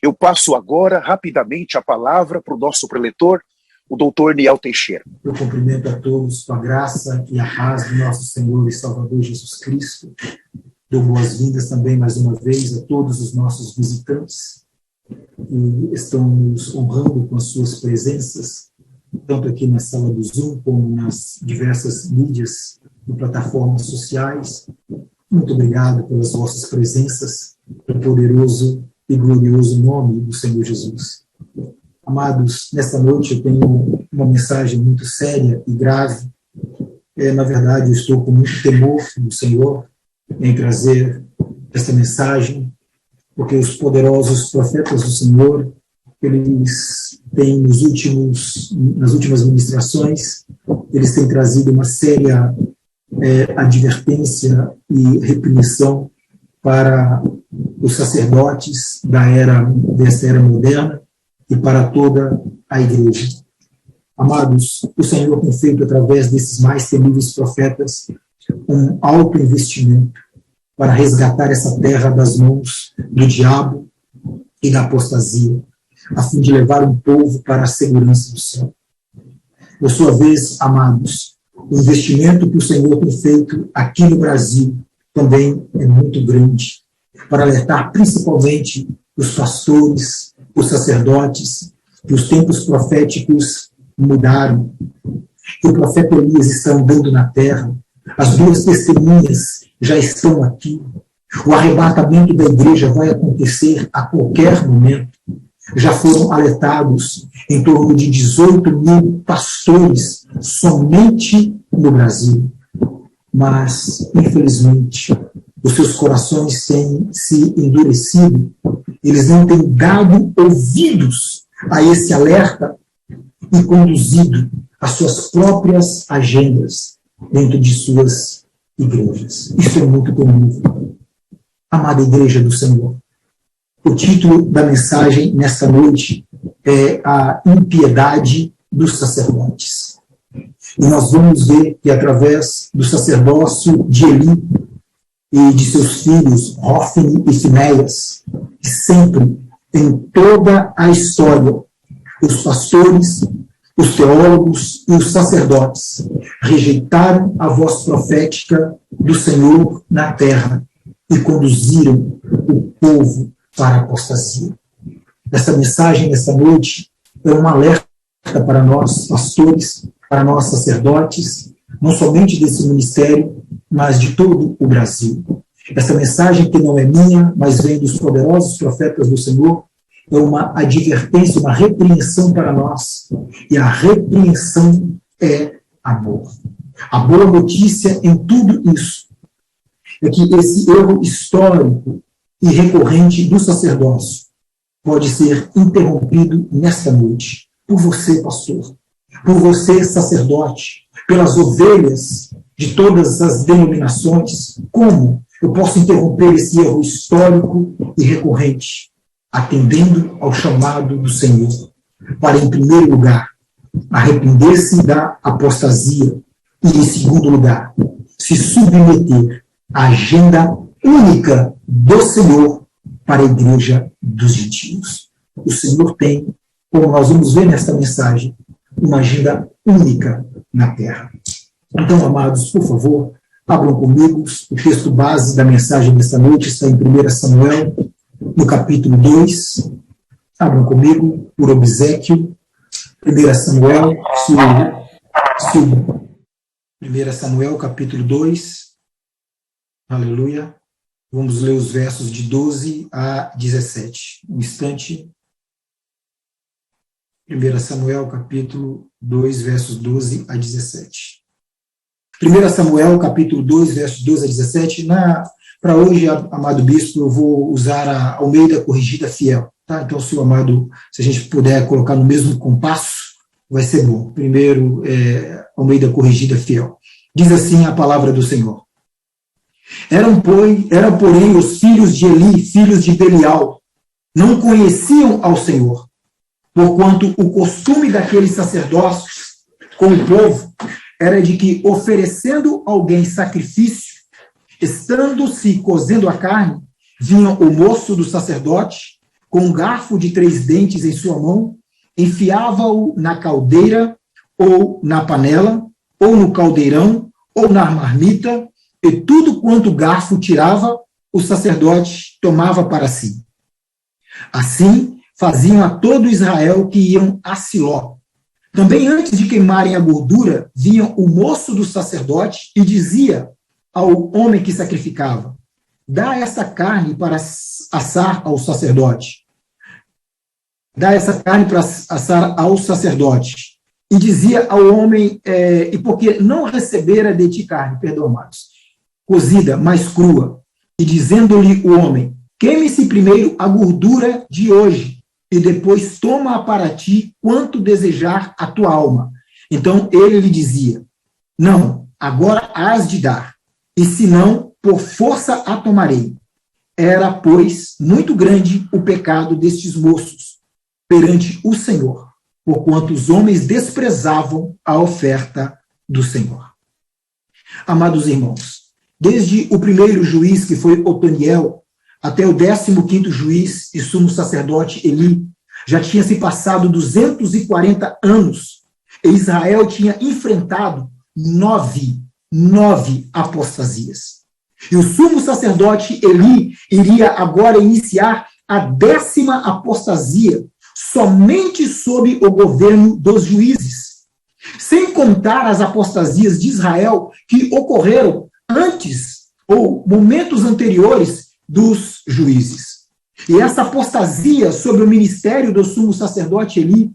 Eu passo agora, rapidamente, a palavra para o nosso preletor, o doutor Niel Teixeira. Eu cumprimento a todos com a graça e a paz do nosso Senhor e Salvador Jesus Cristo. Dou boas-vindas também, mais uma vez, a todos os nossos visitantes que estão nos honrando com as suas presenças, tanto aqui na sala do Zoom, como nas diversas mídias e plataformas sociais. Muito obrigado pelas vossas presenças, no poderoso e glorioso nome do Senhor Jesus. Amados, nesta noite eu tenho uma mensagem muito séria e grave. Na verdade, eu estou com muito temor do Senhor em trazer esta mensagem, porque os poderosos profetas do Senhor, eles têm nas últimas ministrações, eles têm trazido uma séria advertência e repreensão para os sacerdotes desta era moderna e para toda a igreja. Amados, o Senhor tem feito através desses mais temíveis profetas um alto investimento para resgatar essa terra das mãos do diabo e da apostasia, a fim de levar um povo para a segurança do céu. Por sua vez, amados, o investimento que o Senhor tem feito aqui no Brasil também é muito grande, para alertar principalmente os pastores, os sacerdotes, que os tempos proféticos mudaram, que o profeta Elias está andando na terra, as duas testemunhas já estão aqui, o arrebatamento da igreja vai acontecer a qualquer momento. Já foram alertados em torno de 18 mil pastores somente no Brasil. Mas, infelizmente, os seus corações têm se endurecido, eles não têm dado ouvidos a esse alerta e conduzido as suas próprias agendas dentro de suas igrejas. Isso é muito comum. Amada Igreja do Senhor, o título da mensagem nesta noite é a impiedade dos sacerdotes. E nós vamos ver que através do sacerdócio de Eli e de seus filhos, Hófni e Finéias, que sempre, em toda a história, os pastores, os teólogos e os sacerdotes rejeitaram a voz profética do Senhor na terra e conduziram o povo para a apostasia. Essa mensagem, nesta noite, é um alerta para nós, pastores, para nós, sacerdotes, não somente desse ministério, mas de todo o Brasil. Essa mensagem, que não é minha, mas vem dos poderosos profetas do Senhor, é uma advertência, uma repreensão para nós. E a repreensão é amor. A boa notícia em tudo isso é que esse erro histórico e recorrente do sacerdócio pode ser interrompido nesta noite por você, pastor, por você, sacerdote, pelas ovelhas de todas as denominações. Como eu posso interromper esse erro histórico e recorrente? Atendendo ao chamado do Senhor para, em primeiro lugar, arrepender-se da apostasia e, em segundo lugar, se submeter à agenda única do Senhor para a igreja dos gentios. O Senhor tem, como nós vamos ver nesta mensagem, uma agenda única na terra. Então, amados, por favor, abram comigo. O texto base da mensagem desta noite está em 1 Samuel, no capítulo 2. Abram comigo, por obséquio. 1 Samuel, 1 Samuel, capítulo 2. Aleluia. Vamos ler os versos de 12 a 17. Um instante. 1 Samuel, capítulo 2, versos 12 a 17. 1 Samuel, capítulo 2, versos 12 a 17. Para hoje, amado bispo, eu vou usar a Almeida Corrigida Fiel. Tá? Então, se o amado, se a gente puder colocar no mesmo compasso, vai ser bom. Primeiro, Almeida Corrigida Fiel. Diz assim a palavra do Senhor. Eram, porém, os filhos de Eli, filhos de Belial, não conheciam ao Senhor, porquanto o costume daqueles sacerdócios com o povo era de que, oferecendo alguém sacrifício, estando-se cozendo a carne, vinha o moço do sacerdote, com um garfo de 3 dentes em sua mão, enfiava-o na caldeira, ou na panela, ou no caldeirão, ou na marmita, e tudo quanto o garfo tirava, o sacerdote tomava para si. Assim, faziam a todo Israel que iam a Siló. Também antes de queimarem a gordura, vinha o moço do sacerdote e dizia ao homem que sacrificava: dá essa carne para assar ao sacerdote. Dá essa carne para assar ao sacerdote. E dizia ao homem, e porque não recebera de ti carne, perdão, amados, cozida, mas crua, e dizendo-lhe o homem: queime-se primeiro a gordura de hoje, e depois toma para ti quanto desejar a tua alma. Então ele lhe dizia: não, agora hás de dar, e se não, por força a tomarei. Era, pois, muito grande o pecado destes moços perante o Senhor, porquanto os homens desprezavam a oferta do Senhor. Amados irmãos, desde o primeiro juiz, que foi Otoniel, até o 15º juiz e sumo sacerdote Eli, já tinha se passado 240 anos, e Israel tinha enfrentado nove apostasias. E o sumo sacerdote Eli iria agora iniciar a 10ª apostasia, somente sob o governo dos juízes, sem contar as apostasias de Israel que ocorreram antes ou momentos anteriores dos juízes. E essa apostasia sobre o ministério do sumo sacerdote Eli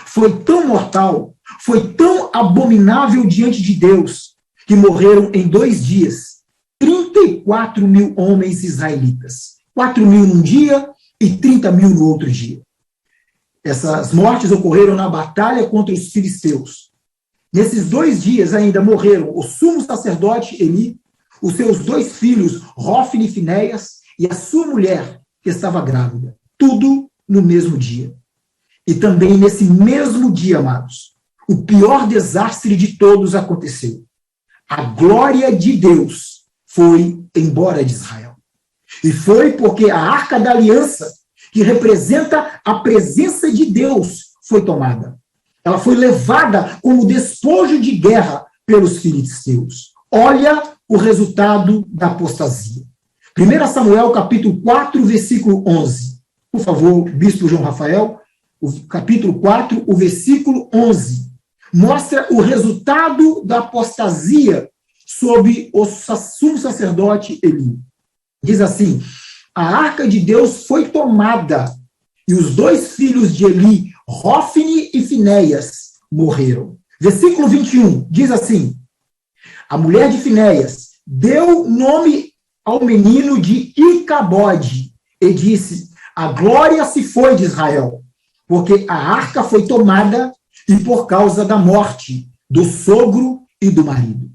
foi tão mortal, foi tão abominável diante de Deus, que morreram em 2 dias 34 mil homens israelitas. 4 mil num dia e 30 mil no outro dia. Essas mortes ocorreram na batalha contra os filisteus. Nesses 2 dias ainda morreram o sumo sacerdote Eli, os seus 2 filhos, Hofni e Finéias, e a sua mulher, que estava grávida. Tudo no mesmo dia. E também nesse mesmo dia, amados, o pior desastre de todos aconteceu. A glória de Deus foi embora de Israel. E foi porque a Arca da Aliança, que representa a presença de Deus, foi tomada. Ela foi levada como despojo de guerra pelos filisteus. Olha o resultado da apostasia. 1 Samuel, capítulo 4, versículo 11. Por favor, bispo João Rafael, o capítulo 4, o versículo 11. Mostra o resultado da apostasia sob o sumo sacerdote Eli. Diz assim: a arca de Deus foi tomada, e os 2 filhos de Eli, Hofni e Finéias, morreram. Versículo 21, diz assim: a mulher de Finéias deu nome ao menino de Icabode, e disse: a glória se foi de Israel, porque a arca foi tomada, e por causa da morte do sogro e do marido.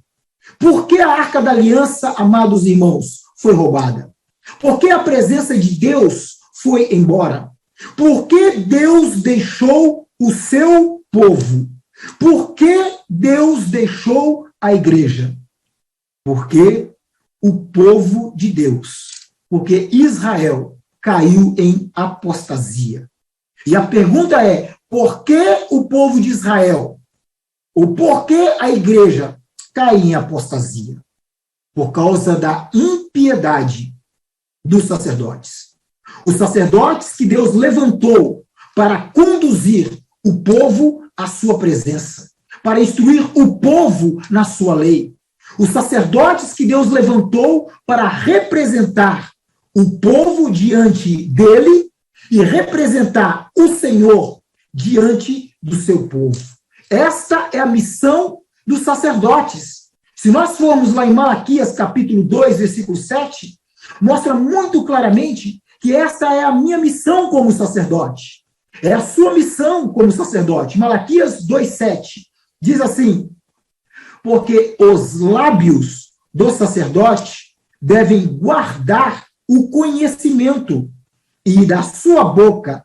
Por que a arca da aliança, amados irmãos, foi roubada? Por que a presença de Deus foi embora? Por que Deus deixou o seu povo? Por que Deus deixou a igreja? Porque o povo de Deus, porque Israel caiu em apostasia. E a pergunta é: por que o povo de Israel, ou por que a igreja cai em apostasia? Por causa da impiedade dos sacerdotes. Os sacerdotes que Deus levantou para conduzir o povo à sua presença, para instruir o povo na sua lei. Os sacerdotes que Deus levantou para representar o povo diante dele e representar o Senhor diante do seu povo. Esta é a missão dos sacerdotes. Se nós formos lá em Malaquias, capítulo 2, versículo 7, mostra muito claramente que essa é a minha missão como sacerdote. É a sua missão como sacerdote. Malaquias 2,7 diz assim: porque os lábios do sacerdote devem guardar o conhecimento, e da sua boca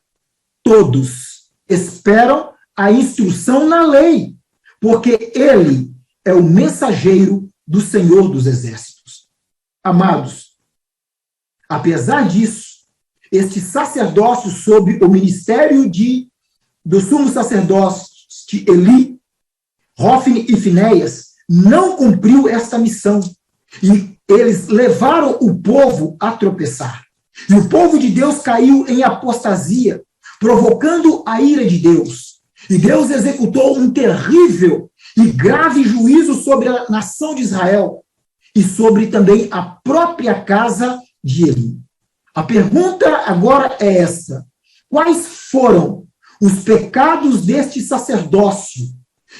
todos esperam a instrução na lei, porque ele é o mensageiro do Senhor dos Exércitos. Amados, apesar disso, este sacerdócio sob o ministério do sumo sacerdote Eli, Hofni e Finéias, não cumpriu esta missão. E eles levaram o povo a tropeçar. E o povo de Deus caiu em apostasia, provocando a ira de Deus. E Deus executou um terrível e grave juízo sobre a nação de Israel e sobre também a própria casa de Eli. A pergunta agora é essa: quais foram os pecados deste sacerdócio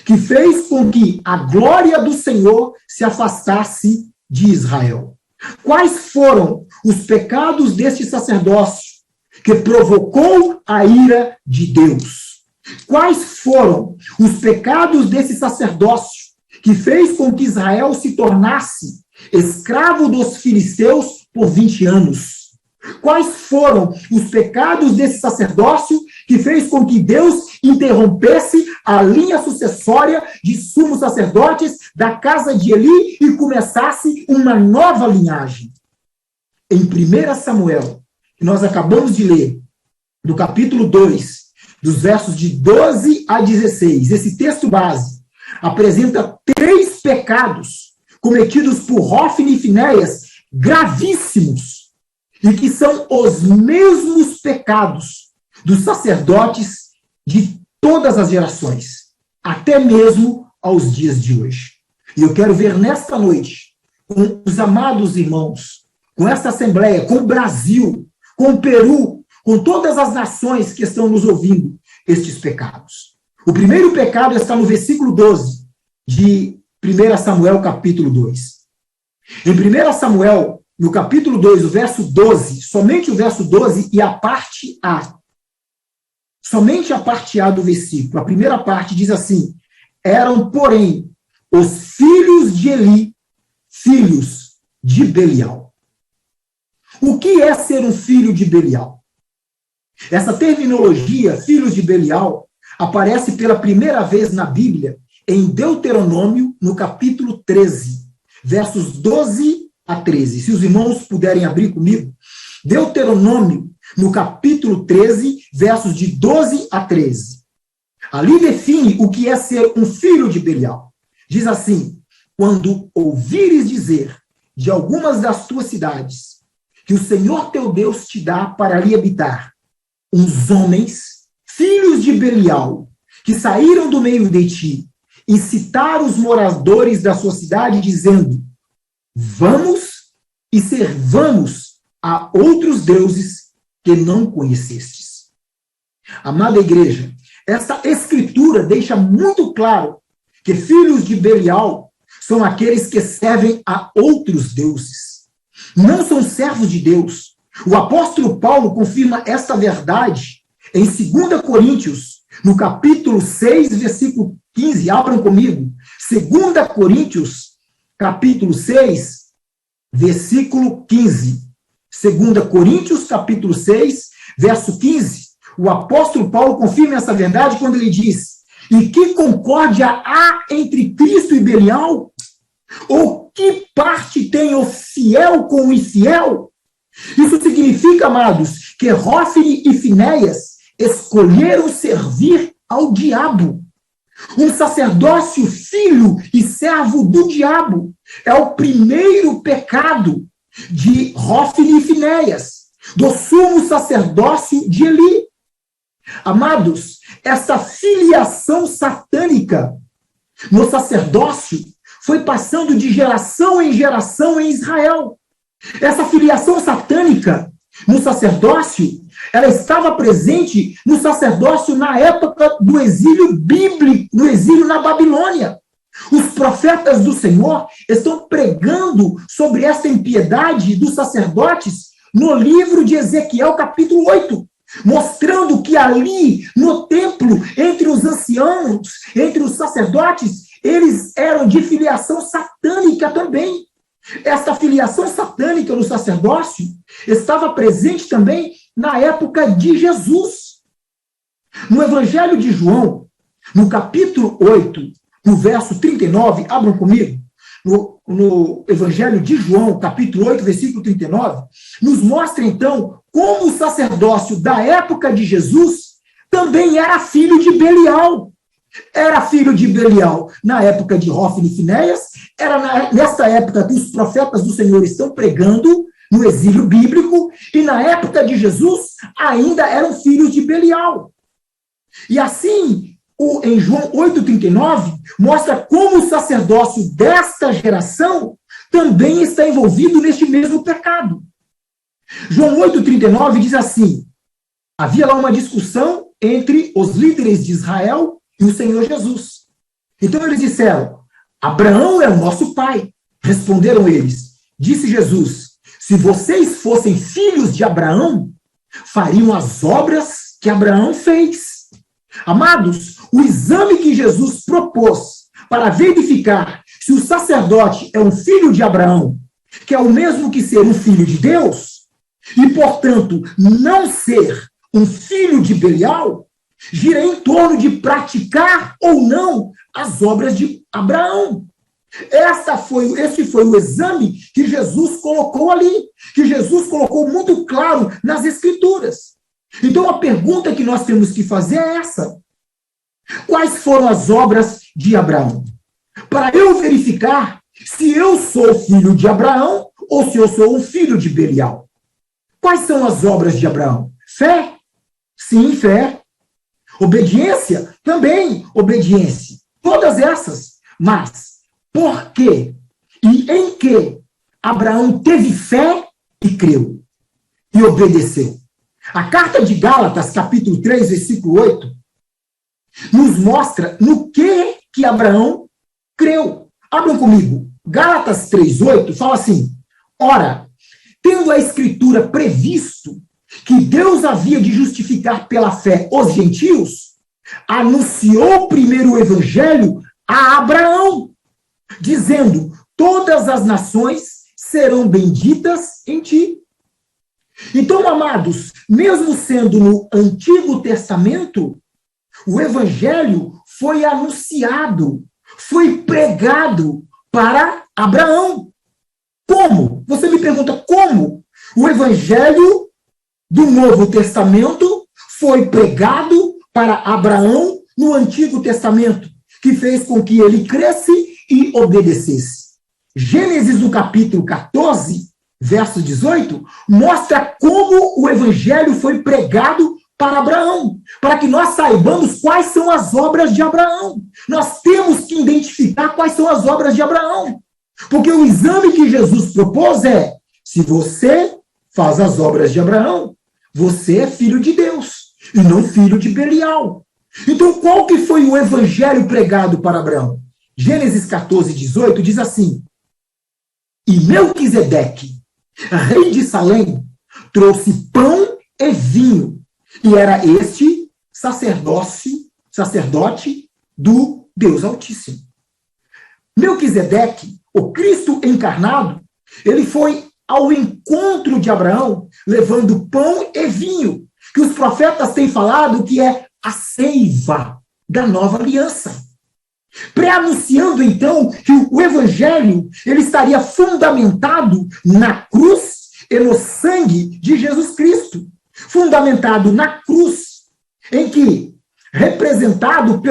que fez com que a glória do Senhor se afastasse de Israel? Quais foram os pecados deste sacerdócio que provocou a ira de Deus? Quais foram os pecados desse sacerdócio que fez com que Israel se tornasse escravo dos filisteus por 20 anos? Quais foram os pecados desse sacerdócio que fez com que Deus interrompesse a linha sucessória de sumos sacerdotes da casa de Eli e começasse uma nova linhagem? Em 1 Samuel, que nós acabamos de ler, no capítulo 2, dos versos de 12 a 16, esse texto base apresenta 3 pecados cometidos por Hofni e Finéias, gravíssimos, e que são os mesmos pecados dos sacerdotes de todas as gerações, até mesmo aos dias de hoje. E eu quero ver nesta noite, com os amados irmãos, com esta Assembleia, com o Brasil, com o Peru, com todas as nações que estão nos ouvindo, estes pecados. O primeiro pecado está no versículo 12 de 1 Samuel, capítulo 2. Em 1 Samuel, no capítulo 2, o verso 12, somente o verso 12 e a parte A. Somente a parte A do versículo. A primeira parte diz assim: eram, porém, os filhos de Eli, filhos de Belial. O que é ser um filho de Belial? Essa terminologia, filhos de Belial, aparece pela primeira vez na Bíblia, em Deuteronômio, no capítulo 13, versos 12 a 13. Se os irmãos puderem abrir comigo, Deuteronômio, no capítulo 13, versos de 12 a 13. Ali define o que é ser um filho de Belial. Diz assim: quando ouvires dizer de algumas das tuas cidades que o Senhor teu Deus te dá para ali habitar, uns homens, filhos de Belial, que saíram do meio de ti, incitar os moradores da sua cidade, dizendo: vamos e servamos a outros deuses que não conhecestes. Amada igreja, esta escritura deixa muito claro que filhos de Belial são aqueles que servem a outros deuses. Não são servos de Deus. O apóstolo Paulo confirma esta verdade em 2 Coríntios, no capítulo 6, versículo 15. Abram comigo. 2 Coríntios, capítulo 6, versículo 15. 2 Coríntios, capítulo 6, verso 15. O apóstolo Paulo confirma essa verdade quando ele diz: e que concórdia há entre Cristo e Belial? Ou que parte tem o fiel com o infiel? Isso significa, amados, que Hofni e Finéias escolheram servir ao diabo. Um sacerdócio filho e servo do diabo é o primeiro pecado de Hofni e Finéias, do sumo sacerdócio de Eli. Amados, essa filiação satânica no sacerdócio foi passando de geração em geração em Israel. Essa filiação satânica no sacerdócio, ela estava presente no sacerdócio na época do exílio bíblico, no exílio na Babilônia. Os profetas do Senhor estão pregando sobre essa impiedade dos sacerdotes no livro de Ezequiel, capítulo 8, mostrando que ali, no templo, entre os anciãos, entre os sacerdotes, eles eram de filiação satânica também. Esta filiação satânica no sacerdócio estava presente também na época de Jesus. No Evangelho de João, no capítulo 8, no verso 39, abram comigo, no Evangelho de João, capítulo 8, versículo 39, nos mostra, então, como o sacerdócio da época de Jesus também era filho de Belial. Era filho de Belial na época de Hófni e Finéias, era nesta época que os profetas do Senhor estão pregando no exílio bíblico, e na época de Jesus ainda eram filhos de Belial. E assim, em João 8,39, mostra como o sacerdócio desta geração também está envolvido neste mesmo pecado. João 8,39 diz assim: havia lá uma discussão entre os líderes de Israel e o Senhor Jesus. Então eles disseram: Abraão é o nosso pai. Responderam eles. Disse Jesus: se vocês fossem filhos de Abraão, fariam as obras que Abraão fez. Amados, o exame que Jesus propôs para verificar se o sacerdote é um filho de Abraão, que é o mesmo que ser um filho de Deus, e, portanto, não ser um filho de Belial, gira em torno de praticar ou não as obras de Abraão. Esse foi o exame que Jesus colocou ali, que Jesus colocou muito claro nas Escrituras. Então, a pergunta que nós temos que fazer é essa: quais foram as obras de Abraão? Para eu verificar se eu sou filho de Abraão ou se eu sou um filho de Belial. Quais são as obras de Abraão? Fé? Sim, fé. Obediência? Também obediência. Todas essas. Mas por quê e em que Abraão teve fé e creu e obedeceu? A carta de Gálatas, capítulo 3, versículo 8, nos mostra no que Abraão creu. Abram comigo. Gálatas 3:8 fala assim: ora, tendo a Escritura previsto que Deus havia de justificar pela fé os gentios, anunciou primeiro o evangelho a Abraão, dizendo: todas as nações serão benditas em ti. Então, amados, mesmo sendo no Antigo Testamento, o evangelho foi anunciado, foi pregado para Abraão. Como? Você me pergunta como? O evangelho do Novo Testamento foi pregado para Abraão no Antigo Testamento, que fez com que ele cresce e obedecesse. Gênesis, no capítulo 14, verso 18, mostra como o evangelho foi pregado para Abraão, para que nós saibamos quais são as obras de Abraão. Nós temos que identificar quais são as obras de Abraão. Porque o exame que Jesus propôs é: se você faz as obras de Abraão, você é filho de Deus, e não filho de Belial. Então, qual que foi o evangelho pregado para Abraão? Gênesis 14:18 diz assim: e Melquisedeque, rei de Salém, trouxe pão e vinho, e era este sacerdote do Deus Altíssimo. Melquisedeque, o Cristo encarnado, ele foi ao encontro de Abraão, levando pão e vinho, que os profetas têm falado que é a seiva da nova aliança. Pré-anunciando, então, que o evangelho ele estaria fundamentado na cruz e no sangue de Jesus Cristo. Fundamentado na cruz, representado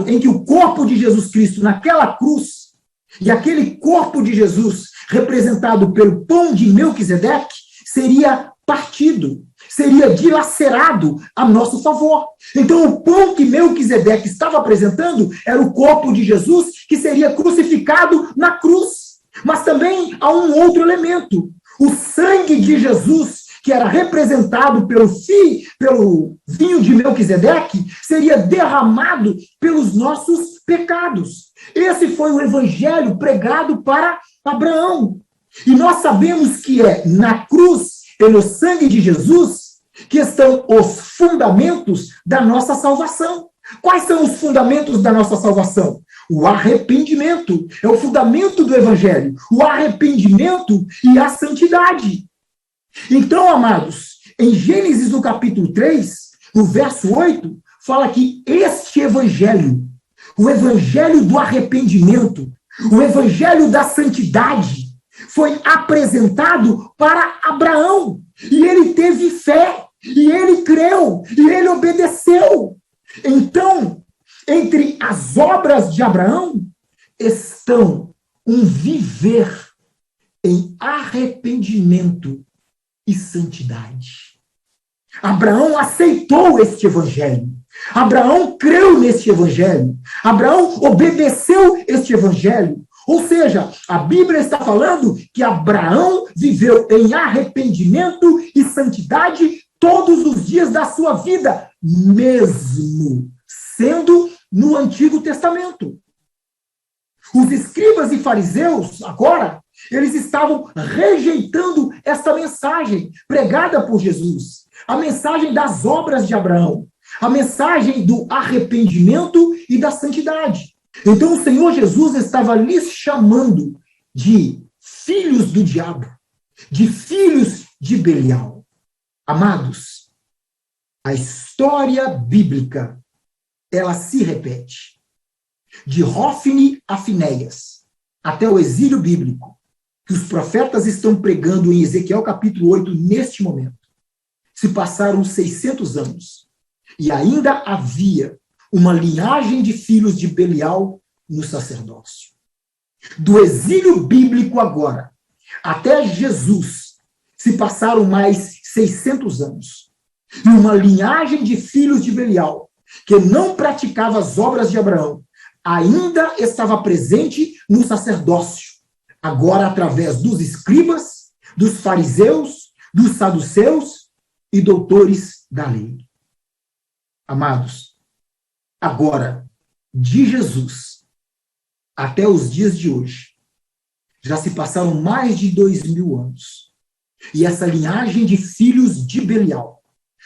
em que o corpo de Jesus Cristo naquela cruz, e aquele corpo de Jesus, representado pelo pão de Melquisedeque, seria partido, seria dilacerado a nosso favor. Então, o pão que Melquisedeque estava apresentando era o corpo de Jesus, que seria crucificado na cruz. Mas também há um outro elemento: o sangue de Jesus, que era representado pelo vinho de Melquisedeque, seria derramado pelos nossos pecados. Esse foi o evangelho pregado para Abraão. E nós sabemos que é na cruz e no sangue de Jesus que estão os fundamentos da nossa salvação. Quais são os fundamentos da nossa salvação? O arrependimento é o fundamento do evangelho. O arrependimento e a santidade. Então, amados, em Gênesis, no capítulo 3, no verso 8, fala que este evangelho O evangelho do arrependimento, o evangelho da santidade foi apresentado para Abraão. E ele teve fé, e ele creu, e ele obedeceu. Então, entre as obras de Abraão estão um viver em arrependimento e santidade. Abraão aceitou este evangelho. Abraão creu neste evangelho. Abraão obedeceu este evangelho. Ou seja, a Bíblia está falando que Abraão viveu em arrependimento e santidade todos os dias da sua vida, mesmo sendo no Antigo Testamento. Os escribas e fariseus, agora, eles estavam rejeitando esta mensagem pregada por Jesus, a mensagem das obras de Abraão, a mensagem do arrependimento e da santidade. Então o Senhor Jesus estava lhes chamando de filhos do diabo, de filhos de Belial. Amados, a história bíblica, ela se repete. De Hófni a Finéias, até o exílio bíblico, que os profetas estão pregando em Ezequiel capítulo 8, neste momento. Se passaram 600 anos, e ainda havia uma linhagem de filhos de Belial no sacerdócio. Do exílio bíblico agora, até Jesus, se passaram mais 600 anos. E uma linhagem de filhos de Belial, que não praticava as obras de Abraão, ainda estava presente no sacerdócio, agora através dos escribas, dos fariseus, dos saduceus e doutores da lei. Amados, agora, de Jesus até os dias de hoje, já se passaram mais de 2000 anos. E essa linhagem de filhos de Belial,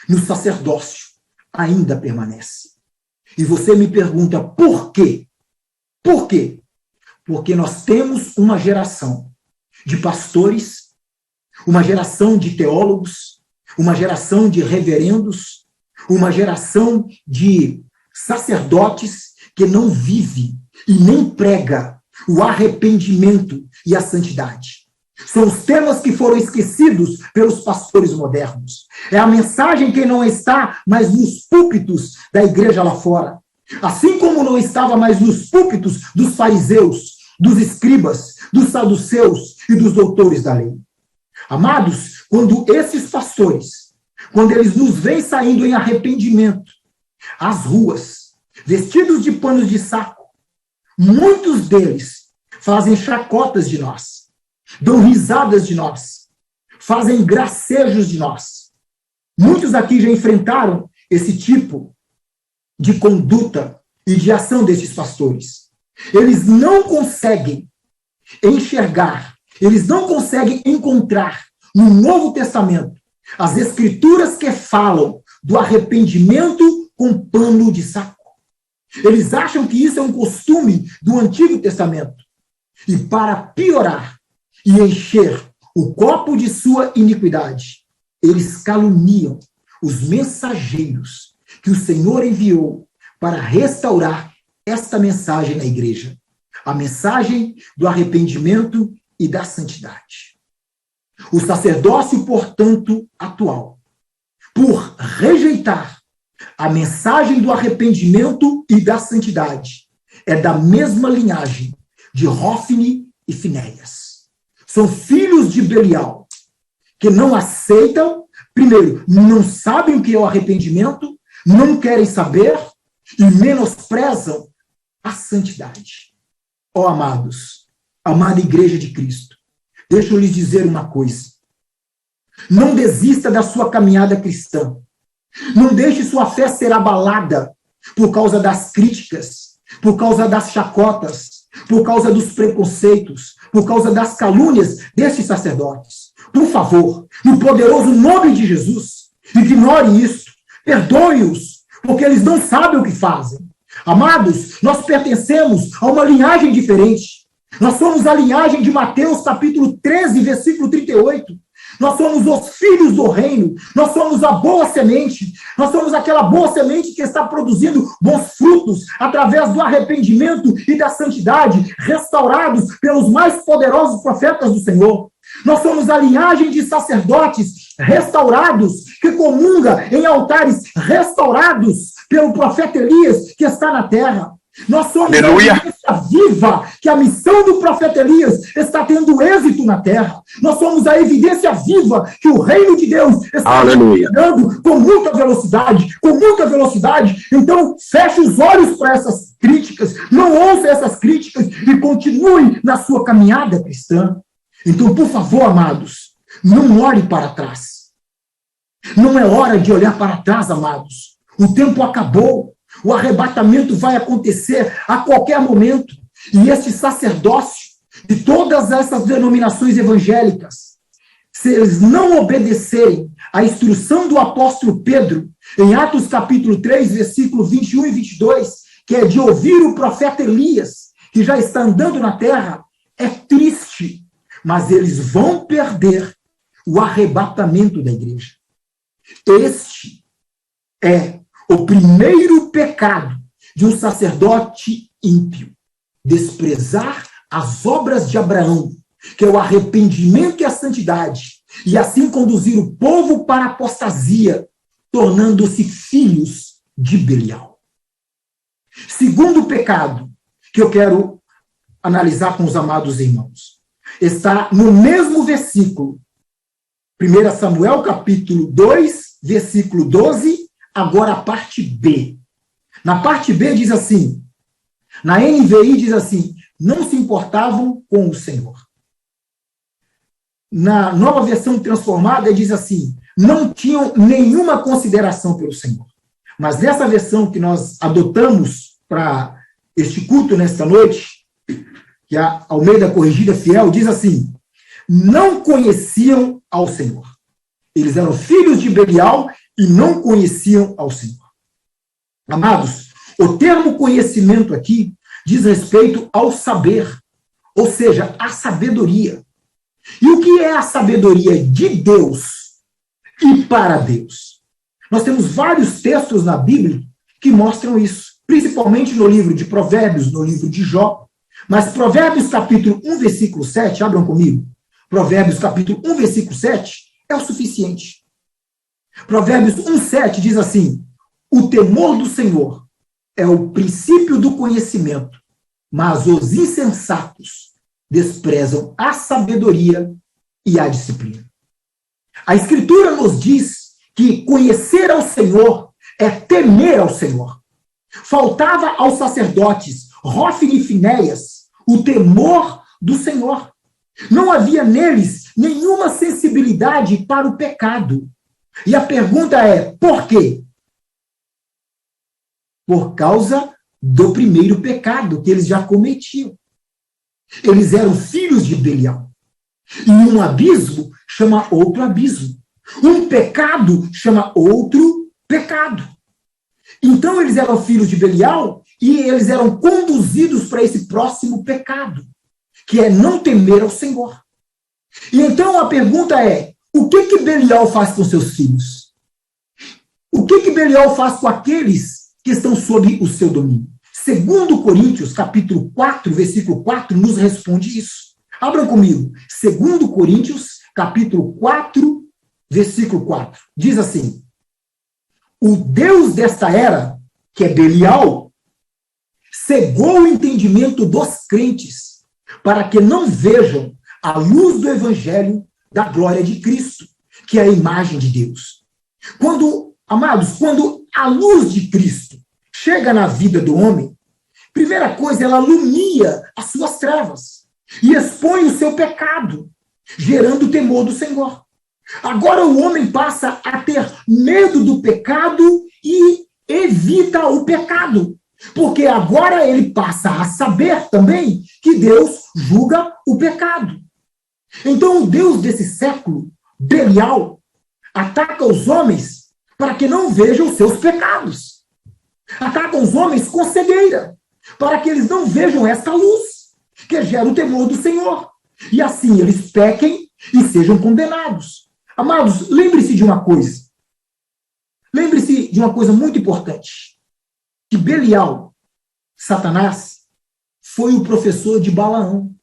no sacerdócio, ainda permanece. E você me pergunta, por quê? Por quê? Porque nós temos uma geração de pastores, uma geração de teólogos, uma geração de reverendos, uma geração de sacerdotes que não vive e nem prega o arrependimento e a santidade. São os temas que foram esquecidos pelos pastores modernos. É a mensagem que não está mais nos púlpitos da igreja lá fora. Assim como não estava mais nos púlpitos dos fariseus, dos escribas, dos saduceus e dos doutores da lei. Amados, quando esses pastores, quando eles nos veem saindo em arrependimento às ruas, vestidos de panos de saco, muitos deles fazem chacotas de nós, dão risadas de nós, fazem gracejos de nós. Muitos aqui já enfrentaram esse tipo de conduta e de ação desses pastores. Eles não conseguem enxergar, eles não conseguem encontrar no Novo Testamento as escrituras que falam do arrependimento com pano de saco. Eles acham que isso é um costume do Antigo Testamento. E para piorar e encher o copo de sua iniquidade, eles caluniam os mensageiros que o Senhor enviou para restaurar esta mensagem na igreja. A mensagem do arrependimento e da santidade. O sacerdócio, portanto, atual, por rejeitar a mensagem do arrependimento e da santidade, é da mesma linhagem de Hófni e Finéias. São filhos de Belial, que não aceitam, primeiro, não sabem o que é o arrependimento, não querem saber e menosprezam a santidade. Ó amados, amada Igreja de Cristo, deixa eu lhes dizer uma coisa. Não desista da sua caminhada cristã. Não deixe sua fé ser abalada por causa das críticas, por causa das chacotas, por causa dos preconceitos, por causa das calúnias desses sacerdotes. Por favor, no poderoso nome de Jesus, ignore isso. Perdoe-os, porque eles não sabem o que fazem. Amados, nós pertencemos a uma linhagem diferente. Nós somos a linhagem de Mateus, capítulo 13, versículo 38. Nós somos os filhos do reino. Nós somos a boa semente, Nós somos aquela boa semente que está produzindo bons frutos através do arrependimento e da santidade, restaurados pelos mais poderosos profetas do Senhor. Nós somos a linhagem de sacerdotes restaurados, que comunga em altares restaurados pelo profeta Elias, que está na terra. Nós somos Aleluia. a evidência viva que a missão do profeta Elias está tendo êxito na terra. Nós somos a evidência viva que o reino de Deus está chegando com muita velocidade, com muita velocidade. Então, feche os olhos para essas críticas, não ouça essas críticas e continue na sua caminhada cristã. Então, por favor, amados, não olhe para trás. Não é hora de olhar para trás, amados. O tempo acabou. O arrebatamento vai acontecer a qualquer momento. E este sacerdócio de todas essas denominações evangélicas, se eles não obedecerem à instrução do apóstolo Pedro, em Atos capítulo 3, versículo 21 e 22, que é de ouvir o profeta Elias, que já está andando na terra, é triste, mas eles vão perder o arrebatamento da igreja. Este é o primeiro pecado de um sacerdote ímpio: desprezar as obras de Abraão, que é o arrependimento e a santidade, e assim conduzir o povo para a apostasia, tornando-se filhos de Belial. Segundo pecado que eu quero analisar com os amados irmãos, está no mesmo versículo, 1 Samuel capítulo 2, versículo 12, agora a parte B. Na parte B diz assim, na NVI diz assim: não se importavam com o Senhor. Na Nova Versão Transformada diz assim: não tinham nenhuma consideração pelo Senhor. Mas nessa versão que nós adotamos para este culto nesta noite, que é a Almeida Corrigida Fiel, diz assim: não conheciam ao Senhor. Eles eram filhos de Belial e não conheciam ao Senhor. Amados, o termo conhecimento aqui diz respeito ao saber, ou seja, a sabedoria. E o que é a sabedoria de Deus e para Deus? Nós temos vários textos na Bíblia que mostram isso, principalmente no livro de Provérbios, no livro de Jó. Mas Provérbios capítulo 1, versículo 7, abram comigo. Provérbios capítulo 1, versículo 7 é o suficiente. Provérbios 1, 7 diz assim: o temor do Senhor é o princípio do conhecimento, mas os insensatos desprezam a sabedoria e a disciplina. A Escritura nos diz que conhecer ao Senhor é temer ao Senhor. Faltava aos sacerdotes Hófni e Finéias o temor do Senhor. Não havia neles nenhuma sensibilidade para o pecado. E a pergunta é, por quê? Por causa do primeiro pecado que eles já cometiam. Eles eram filhos de Belial. E um abismo chama outro abismo. Um pecado chama outro pecado. Então eles eram filhos de Belial e eles eram conduzidos para esse próximo pecado, que é não temer ao Senhor. E então a pergunta é, o que Belial faz com seus filhos? O que Belial faz com aqueles que estão sob o seu domínio? Segundo Coríntios, capítulo 4, versículo 4, nos responde isso. Abram comigo. Segundo Coríntios, capítulo 4, versículo 4. Diz assim: o Deus desta era, que é Belial, cegou o entendimento dos crentes, para que não vejam a luz do evangelho da glória de Cristo, que é a imagem de Deus. Amados, quando a luz de Cristo chega na vida do homem, primeira coisa, ela alumia as suas trevas e expõe o seu pecado, gerando o temor do Senhor. Agora o homem passa a ter medo do pecado e evita o pecado, porque agora ele passa a saber também que Deus julga o pecado. Então o Deus desse século, Belial, ataca os homens para que não vejam os seus pecados. Ataca os homens com cegueira, para que eles não vejam esta luz, que gera o temor do Senhor. E assim eles pequem e sejam condenados. Amados, lembre-se de uma coisa. Lembre-se de uma coisa muito importante, que Belial, Satanás, foi o professor de Balaão.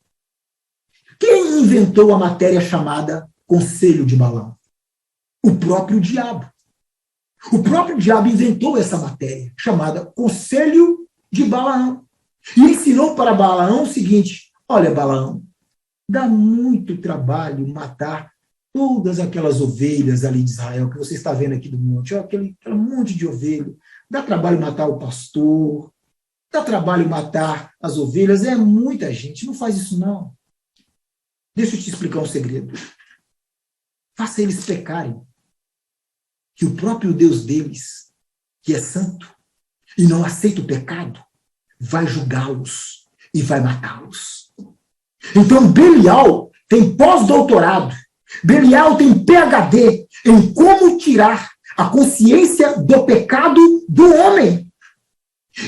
Quem inventou a matéria chamada Conselho de Balaão? O próprio diabo. O próprio diabo inventou essa matéria, chamada Conselho de Balaão. E ensinou para Balaão o seguinte: olha, Balaão, dá muito trabalho matar todas aquelas ovelhas ali de Israel, que você está vendo aqui do monte, aquele monte de ovelha. Dá trabalho matar o pastor, dá trabalho matar as ovelhas, é muita gente, não faz isso não. Deixa eu te explicar um segredo. Faça eles pecarem, que o próprio Deus deles, que é santo e não aceita o pecado, vai julgá-los e vai matá-los. Então Belial tem pós-doutorado, Belial tem PhD em como tirar a consciência do pecado do homem.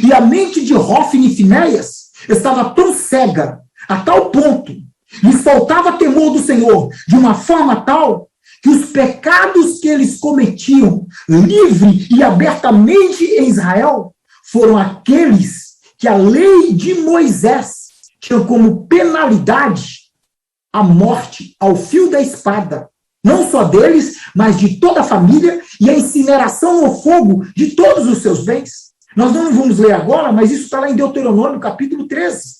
E a mente de Hófni e Finéias estava tão cega, a tal ponto, lhes faltava temor do Senhor, de uma forma tal, que os pecados que eles cometiam, livre e abertamente em Israel, foram aqueles que a lei de Moisés tinha como penalidade a morte ao fio da espada, não só deles, mas de toda a família, e a incineração no fogo de todos os seus bens. Nós não vamos ler agora, mas isso está lá em Deuteronômio, capítulo 13.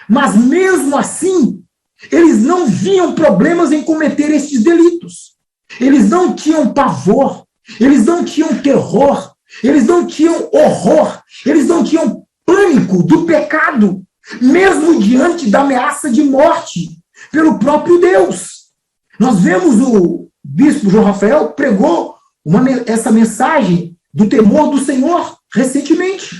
Mas mesmo assim, eles não viam problemas em cometer estes delitos. Eles não tinham pavor, eles não tinham terror, eles não tinham horror, eles não tinham pânico do pecado, mesmo diante da ameaça de morte pelo próprio Deus. Nós vemos o bispo João Rafael pregou essa mensagem do temor do Senhor recentemente.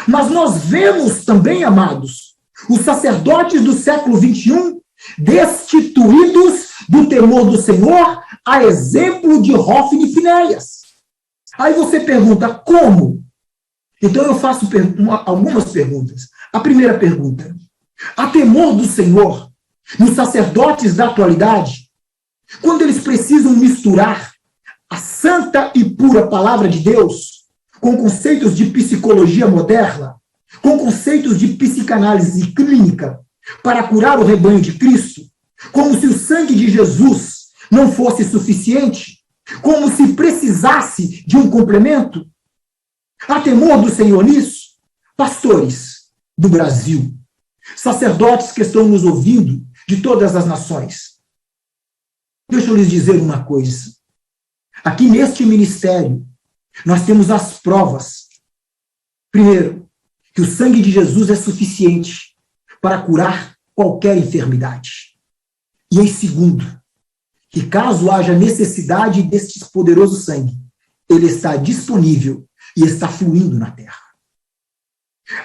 Mas nós vemos também, amados, os sacerdotes do século XXI destituídos do temor do Senhor, a exemplo de Hófni e Finéias. Aí você pergunta, como? Então eu faço algumas perguntas. A primeira pergunta: há temor do Senhor nos sacerdotes da atualidade, quando eles precisam misturar a santa e pura palavra de Deus com conceitos de psicologia moderna, com conceitos de psicanálise clínica, para curar o rebanho de Cristo, como se o sangue de Jesus não fosse suficiente, como se precisasse de um complemento? Há temor do Senhor nisso? Pastores do Brasil, sacerdotes que estão nos ouvindo de todas as nações, deixa eu lhes dizer uma coisa. Aqui neste ministério, nós temos as provas. Primeiro, que o sangue de Jesus é suficiente para curar qualquer enfermidade. E em segundo, que caso haja necessidade deste poderoso sangue, ele está disponível e está fluindo na terra.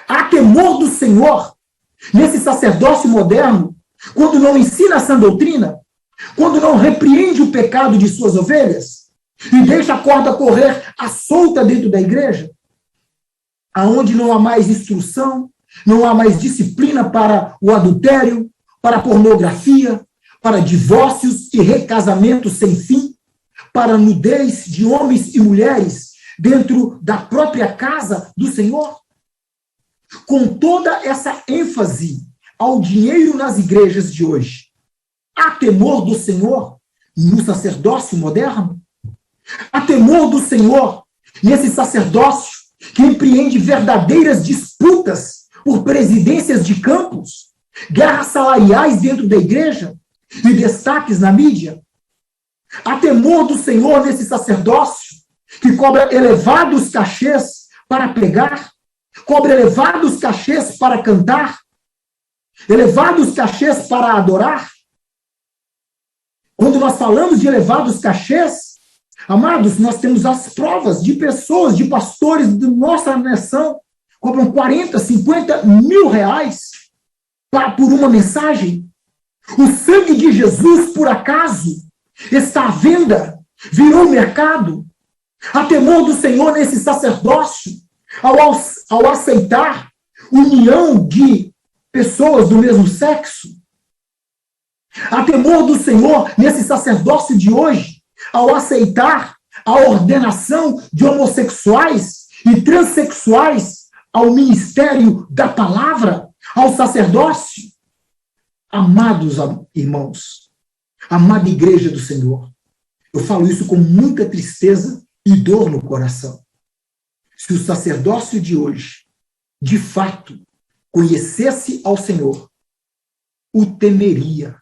Há temor do Senhor nesse sacerdócio moderno, quando não ensina a sã doutrina, quando não repreende o pecado de suas ovelhas e deixa a corda correr à solta dentro da igreja, aonde não há mais instrução, não há mais disciplina para o adultério, para a pornografia, para divórcios e recasamentos sem fim, para a nudez de homens e mulheres dentro da própria casa do Senhor. Com toda essa ênfase ao dinheiro nas igrejas de hoje, há temor do Senhor no sacerdócio moderno? Há temor do Senhor nesse sacerdócio que empreende verdadeiras disputas por presidências de campos, guerras salariais dentro da igreja e destaques na mídia? Há temor do Senhor nesse sacerdócio que cobra elevados cachês para pregar, cobra elevados cachês para cantar, elevados cachês para adorar? Quando nós falamos de elevados cachês, amados, nós temos as provas de pessoas, de pastores da nossa nação, cobram 40, 50 mil reais por uma mensagem. O sangue de Jesus, por acaso, está à venda, virou mercado. Há temor do Senhor nesse sacerdócio, ao aceitar união de pessoas do mesmo sexo. Há temor do Senhor nesse sacerdócio de hoje, ao aceitar a ordenação de homossexuais e transexuais ao ministério da palavra, ao sacerdócio? Amados irmãos, amada igreja do Senhor, eu falo isso com muita tristeza e dor no coração. Se o sacerdócio de hoje, de fato, conhecesse ao Senhor, o temeria,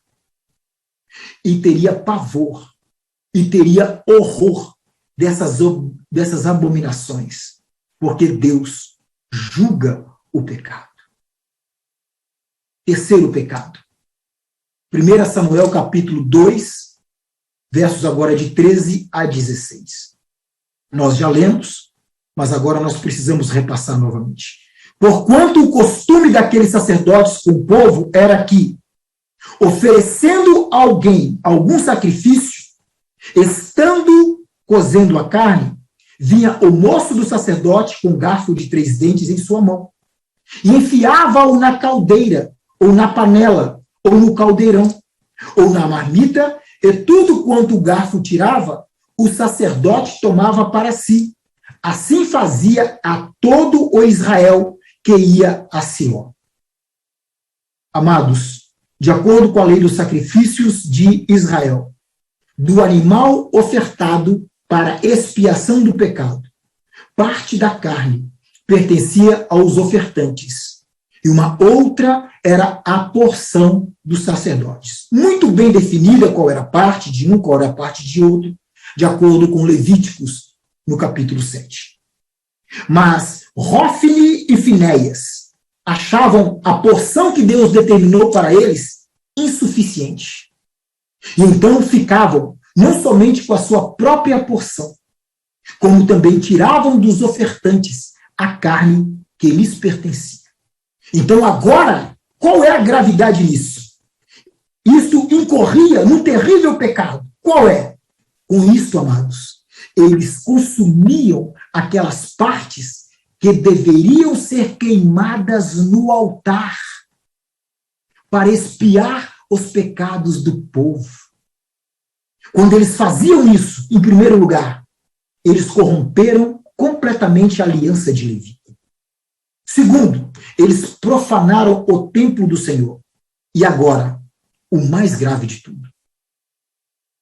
e teria pavor, e teria horror dessas abominações, porque Deus julga o pecado. Terceiro pecado. 1 Samuel capítulo 2, versos agora de 13 a 16. Nós já lemos, mas agora nós precisamos repassar novamente. Porquanto o costume daqueles sacerdotes com o povo era que, oferecendo a alguém algum sacrifício, estando cozendo a carne, vinha o moço do sacerdote com um garfo de 3 dentes em sua mão, e enfiava-o na caldeira, ou na panela, ou no caldeirão, ou na marmita, e tudo quanto o garfo tirava, o sacerdote tomava para si. Assim fazia a todo o Israel que ia a Siló. Amados, de acordo com a lei dos sacrifícios de Israel, do animal ofertado para expiação do pecado, parte da carne pertencia aos ofertantes, e uma outra era a porção dos sacerdotes. Muito bem definida qual era a parte de um, qual era a parte de outro, de acordo com Levíticos, no capítulo 7. Mas Hófni e Finéias achavam a porção que Deus determinou para eles insuficiente. E então ficavam não somente com a sua própria porção, como também tiravam dos ofertantes a carne que lhes pertencia. Então agora, qual é a gravidade nisso? Isto incorria num terrível pecado. Qual é? Com isto, amados, eles consumiam aquelas partes que deveriam ser queimadas no altar para expiar os pecados do povo. Quando eles faziam isso, em primeiro lugar, eles corromperam completamente a aliança de Levi. Segundo, eles profanaram o templo do Senhor. E agora, o mais grave de tudo,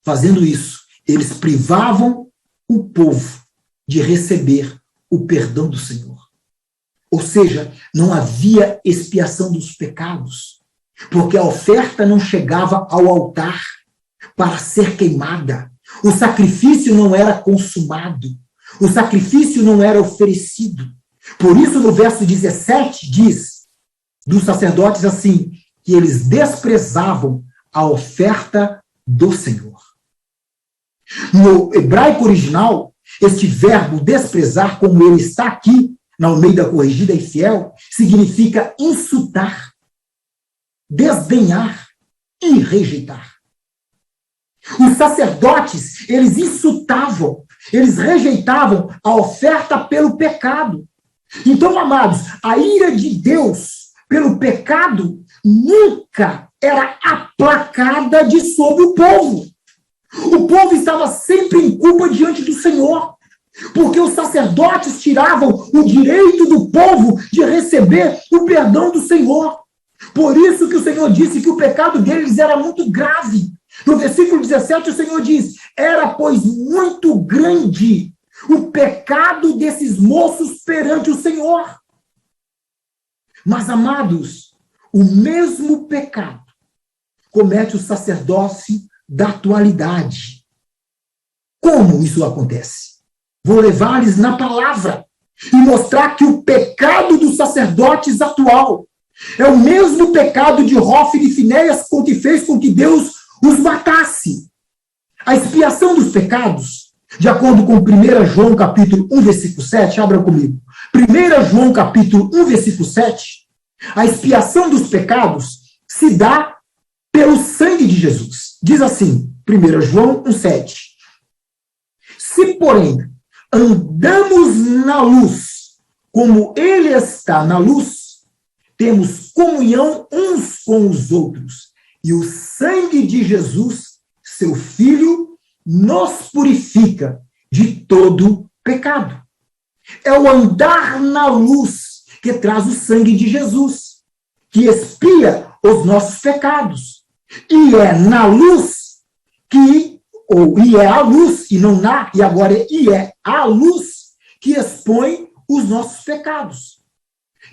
fazendo isso, eles privavam o povo de receber o perdão do Senhor. Ou seja, não havia expiação dos pecados, porque a oferta não chegava ao altar para ser queimada. O sacrifício não era consumado. O sacrifício não era oferecido. Por isso, no verso 17, diz dos sacerdotes assim, que eles desprezavam a oferta do Senhor. No hebraico original, este verbo desprezar, como ele está aqui, na Almeida Corrigida e Fiel, significa insultar, desdenhar e rejeitar. Os sacerdotes, eles insultavam, eles rejeitavam a oferta pelo pecado. Então, amados, a ira de Deus pelo pecado nunca era aplacada de sobre o povo. O povo estava sempre em culpa diante do Senhor, porque os sacerdotes tiravam o direito do povo de receber o perdão do Senhor. Por isso que o Senhor disse que o pecado deles era muito grave. No versículo 17, o Senhor diz: era, pois, muito grande o pecado desses moços perante o Senhor. Mas, amados, o mesmo pecado comete o sacerdócio da atualidade. Como isso acontece? Vou levar-lhes na palavra e mostrar que o pecado dos sacerdotes atual é o mesmo pecado de Hófni e Finéias que fez com que Deus os matasse. A expiação dos pecados, de acordo com 1 João capítulo 1, versículo 7, abra comigo. 1 João capítulo 1, versículo 7, a expiação dos pecados se dá pelo sangue de Jesus. Diz assim, 1 João 1, 7. Se, porém, andamos na luz, como ele está na luz, temos comunhão uns com os outros, e o sangue de Jesus, seu Filho, nos purifica de todo pecado. É o andar na luz que traz o sangue de Jesus, que expia os nossos pecados. E é na luz e é a luz, e não na, e agora é a luz que expõe os nossos pecados.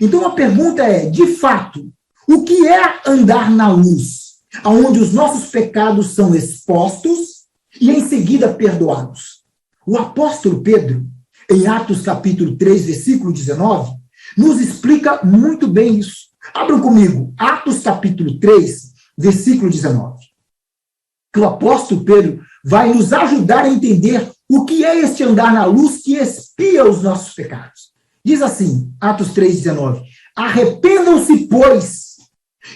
Então a pergunta é, de fato, o que é andar na luz, onde os nossos pecados são expostos e em seguida perdoados? O apóstolo Pedro, em Atos capítulo 3, versículo 19, nos explica muito bem isso. Abram comigo, Atos capítulo 3, versículo 19. Que o apóstolo Pedro vai nos ajudar a entender o que é este andar na luz que expia os nossos pecados. Diz assim, Atos 3, 19, arrependam-se, pois,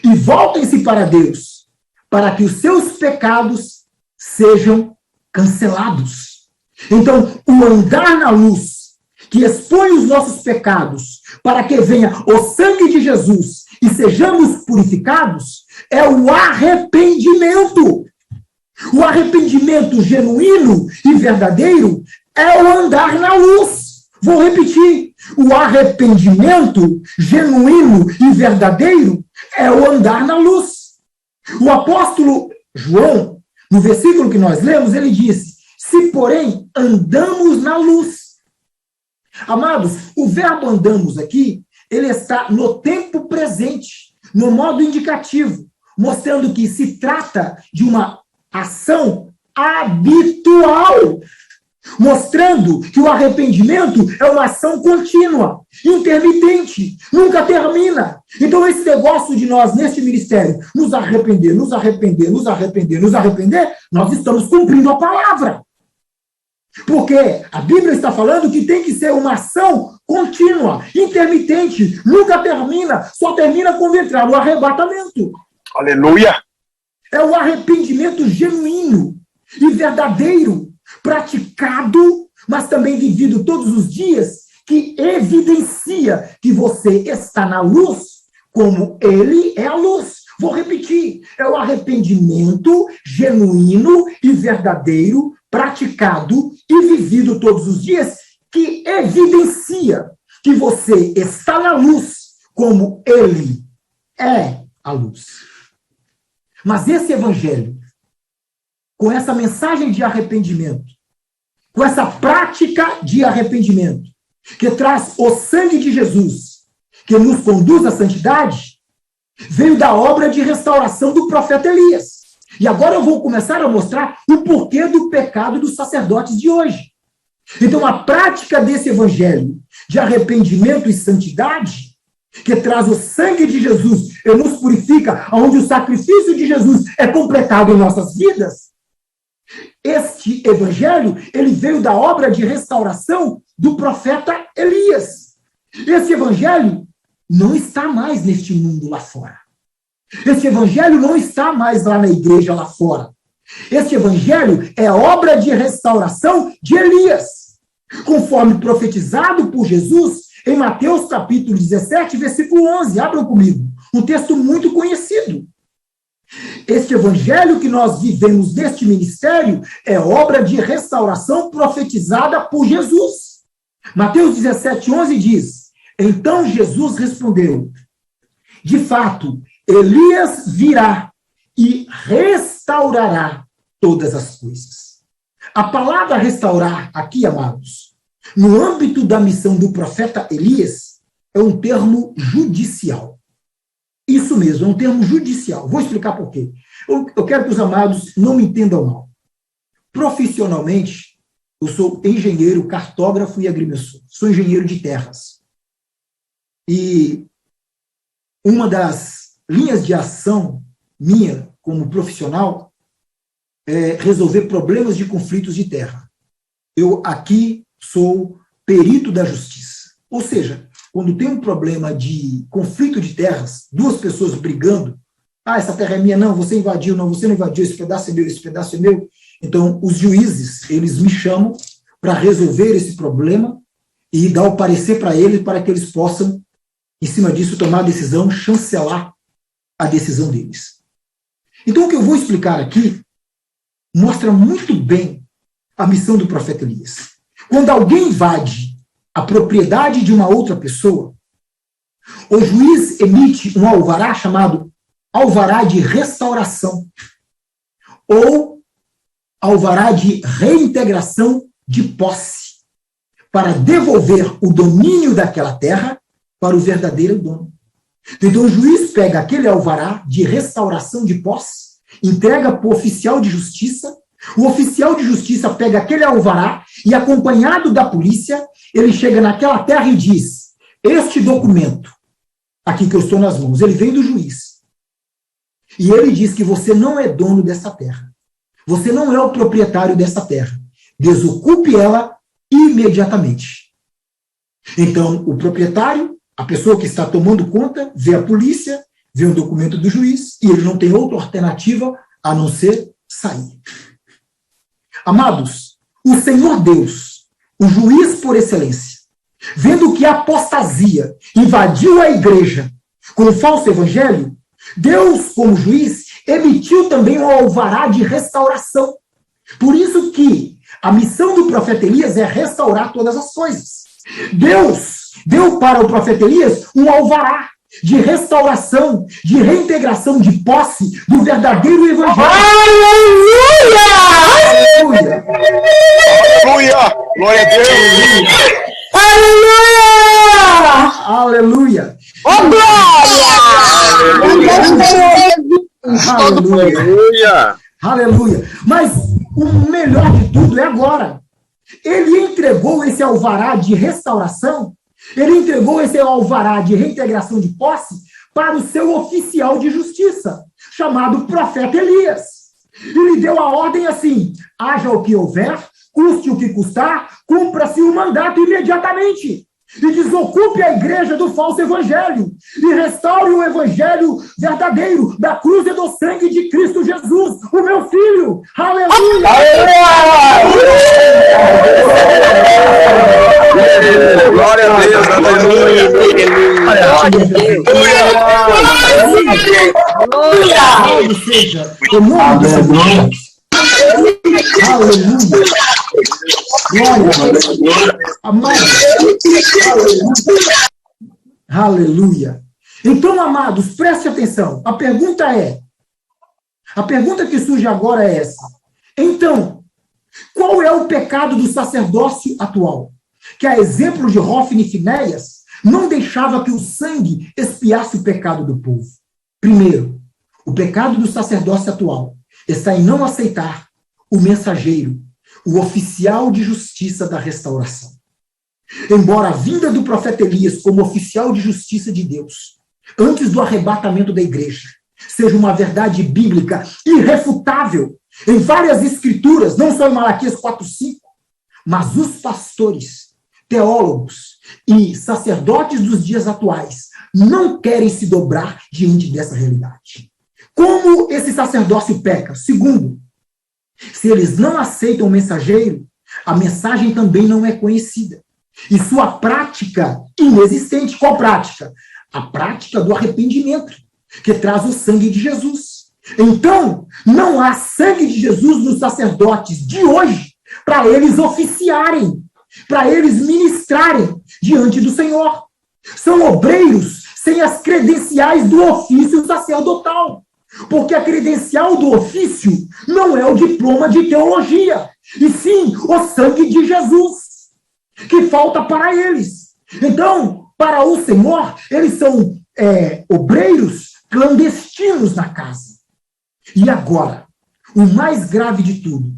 e voltem-se para Deus, para que os seus pecados sejam cancelados. Então, o andar na luz, que expõe os nossos pecados, para que venha o sangue de Jesus e sejamos purificados, é o arrependimento. O arrependimento genuíno e verdadeiro é o andar na luz. Vou repetir. O arrependimento genuíno e verdadeiro é o andar na luz. O apóstolo João, no versículo que nós lemos, ele disse, se porém andamos na luz. Amados, o verbo andamos aqui, ele está no tempo presente, no modo indicativo, mostrando que se trata de uma ação habitual, mostrando que o arrependimento é uma ação contínua, intermitente, nunca termina. Então esse negócio de nós, neste ministério, nos arrepender, nós estamos cumprindo a palavra. Porque a Bíblia está falando que tem que ser uma ação contínua, intermitente, nunca termina, só termina quando entrar no arrebatamento. Aleluia! É o arrependimento genuíno e verdadeiro, praticado, mas também vivido todos os dias, que evidencia que você está na luz, como ele é a luz. Vou repetir, é o arrependimento genuíno e verdadeiro, praticado e vivido todos os dias, que evidencia que você está na luz, como ele é a luz. Mas esse evangelho, com essa mensagem de arrependimento, com essa prática de arrependimento, que traz o sangue de Jesus, que nos conduz à santidade, veio da obra de restauração do profeta Elias. E agora eu vou começar a mostrar o porquê do pecado dos sacerdotes de hoje. Então, a prática desse evangelho de arrependimento e santidade, que traz o sangue de Jesus e nos purifica, onde o sacrifício de Jesus é completado em nossas vidas, este evangelho, ele veio da obra de restauração do profeta Elias. Esse evangelho não está mais neste mundo lá fora. Esse evangelho não está mais lá na igreja lá fora. Esse evangelho é obra de restauração de Elias, conforme profetizado por Jesus em Mateus capítulo 17, versículo 11. Abram comigo. Um texto muito conhecido. Este evangelho que nós vivemos neste ministério é obra de restauração profetizada por Jesus. Mateus 17, 11 diz, então Jesus respondeu, de fato, Elias virá e restaurará todas as coisas. A palavra restaurar aqui, amados, no âmbito da missão do profeta Elias, é um termo judicial. Isso mesmo, é um termo judicial. Vou explicar por quê. Eu quero que os amados não me entendam mal. Profissionalmente, eu sou engenheiro, cartógrafo e agrimensor. Sou engenheiro de terras. E uma das linhas de ação minha, como profissional, é resolver problemas de conflitos de terra. Eu aqui sou perito da justiça. Ou seja, quando tem um problema de conflito de terras, duas pessoas brigando, essa terra é minha, não, você invadiu, não, você não invadiu, esse pedaço é meu, esse pedaço é meu. Então, os juízes, eles me chamam para resolver esse problema e dar o parecer para eles, para que eles possam, em cima disso, tomar a decisão, chancelar a decisão deles. Então, o que eu vou explicar aqui mostra muito bem a missão do profeta Elias. Quando alguém invade a propriedade de uma outra pessoa, o juiz emite um alvará chamado alvará de restauração ou alvará de reintegração de posse, para devolver o domínio daquela terra para o verdadeiro dono. Então o juiz pega aquele alvará de restauração de posse, entrega para o oficial de justiça, o oficial de justiça pega aquele alvará e, acompanhado da polícia, ele chega naquela terra e diz: este documento aqui que eu estou nas mãos, ele vem do juiz. E ele diz que você não é dono dessa terra. Você não é o proprietário dessa terra. Desocupe ela imediatamente. Então, o proprietário, a pessoa que está tomando conta, vê a polícia, vê o documento do juiz, e ele não tem outra alternativa a não ser sair. Amados, o Senhor Deus, o juiz por excelência, vendo que a apostasia invadiu a igreja com o falso evangelho, Deus, como juiz, emitiu também um alvará de restauração. Por isso que a missão do profeta Elias é restaurar todas as coisas. Deus deu para o profeta Elias um alvará de restauração, de reintegração de posse do verdadeiro evangelho. Aleluia! Aleluia! Glória a Deus! Aleluia! Aleluia! Oh, glória! Aleluia! Aleluia! Mas o melhor de tudo é agora. Ele entregou esse alvará de restauração, ele entregou esse alvará de reintegração de posse para o seu oficial de justiça, chamado profeta Elias. Ele deu a ordem assim: haja o que houver, custe o que custar, cumpra-se o mandato imediatamente. E desocupe a igreja do falso evangelho. E restaure o evangelho verdadeiro da cruz e do sangue de Cristo Jesus, o meu filho. Aleluia! Glória a Deus! Aleluia! Aleluia! Seja o nome do Senhor. Aleluia! Glória! Amado! Aleluia! Então, amados, preste atenção. A pergunta que surge agora é essa. Então, qual é o pecado do sacerdócio atual? Que, a exemplo de Hófni e Finéias, não deixava que o sangue expiasse o pecado do povo. Primeiro, o pecado do sacerdócio atual está em não aceitar o mensageiro, o oficial de justiça da restauração. Embora a vinda do profeta Elias como oficial de justiça de Deus, antes do arrebatamento da igreja, seja uma verdade bíblica irrefutável em várias escrituras, não só em Malaquias 4:5, mas os pastores, teólogos e sacerdotes dos dias atuais não querem se dobrar diante dessa realidade. Como esse sacerdócio peca? Segundo, se eles não aceitam o mensageiro, a mensagem também não é conhecida. E sua prática inexistente. Qual prática? A prática do arrependimento, que traz o sangue de Jesus. Então, não há sangue de Jesus nos sacerdotes de hoje para eles oficiarem, para eles ministrarem diante do Senhor. São obreiros sem as credenciais do ofício sacerdotal. Porque a credencial do ofício não é o diploma de teologia, e sim o sangue de Jesus, que falta para eles. Então, para o Senhor, eles são obreiros clandestinos na casa. E agora, o mais grave de tudo,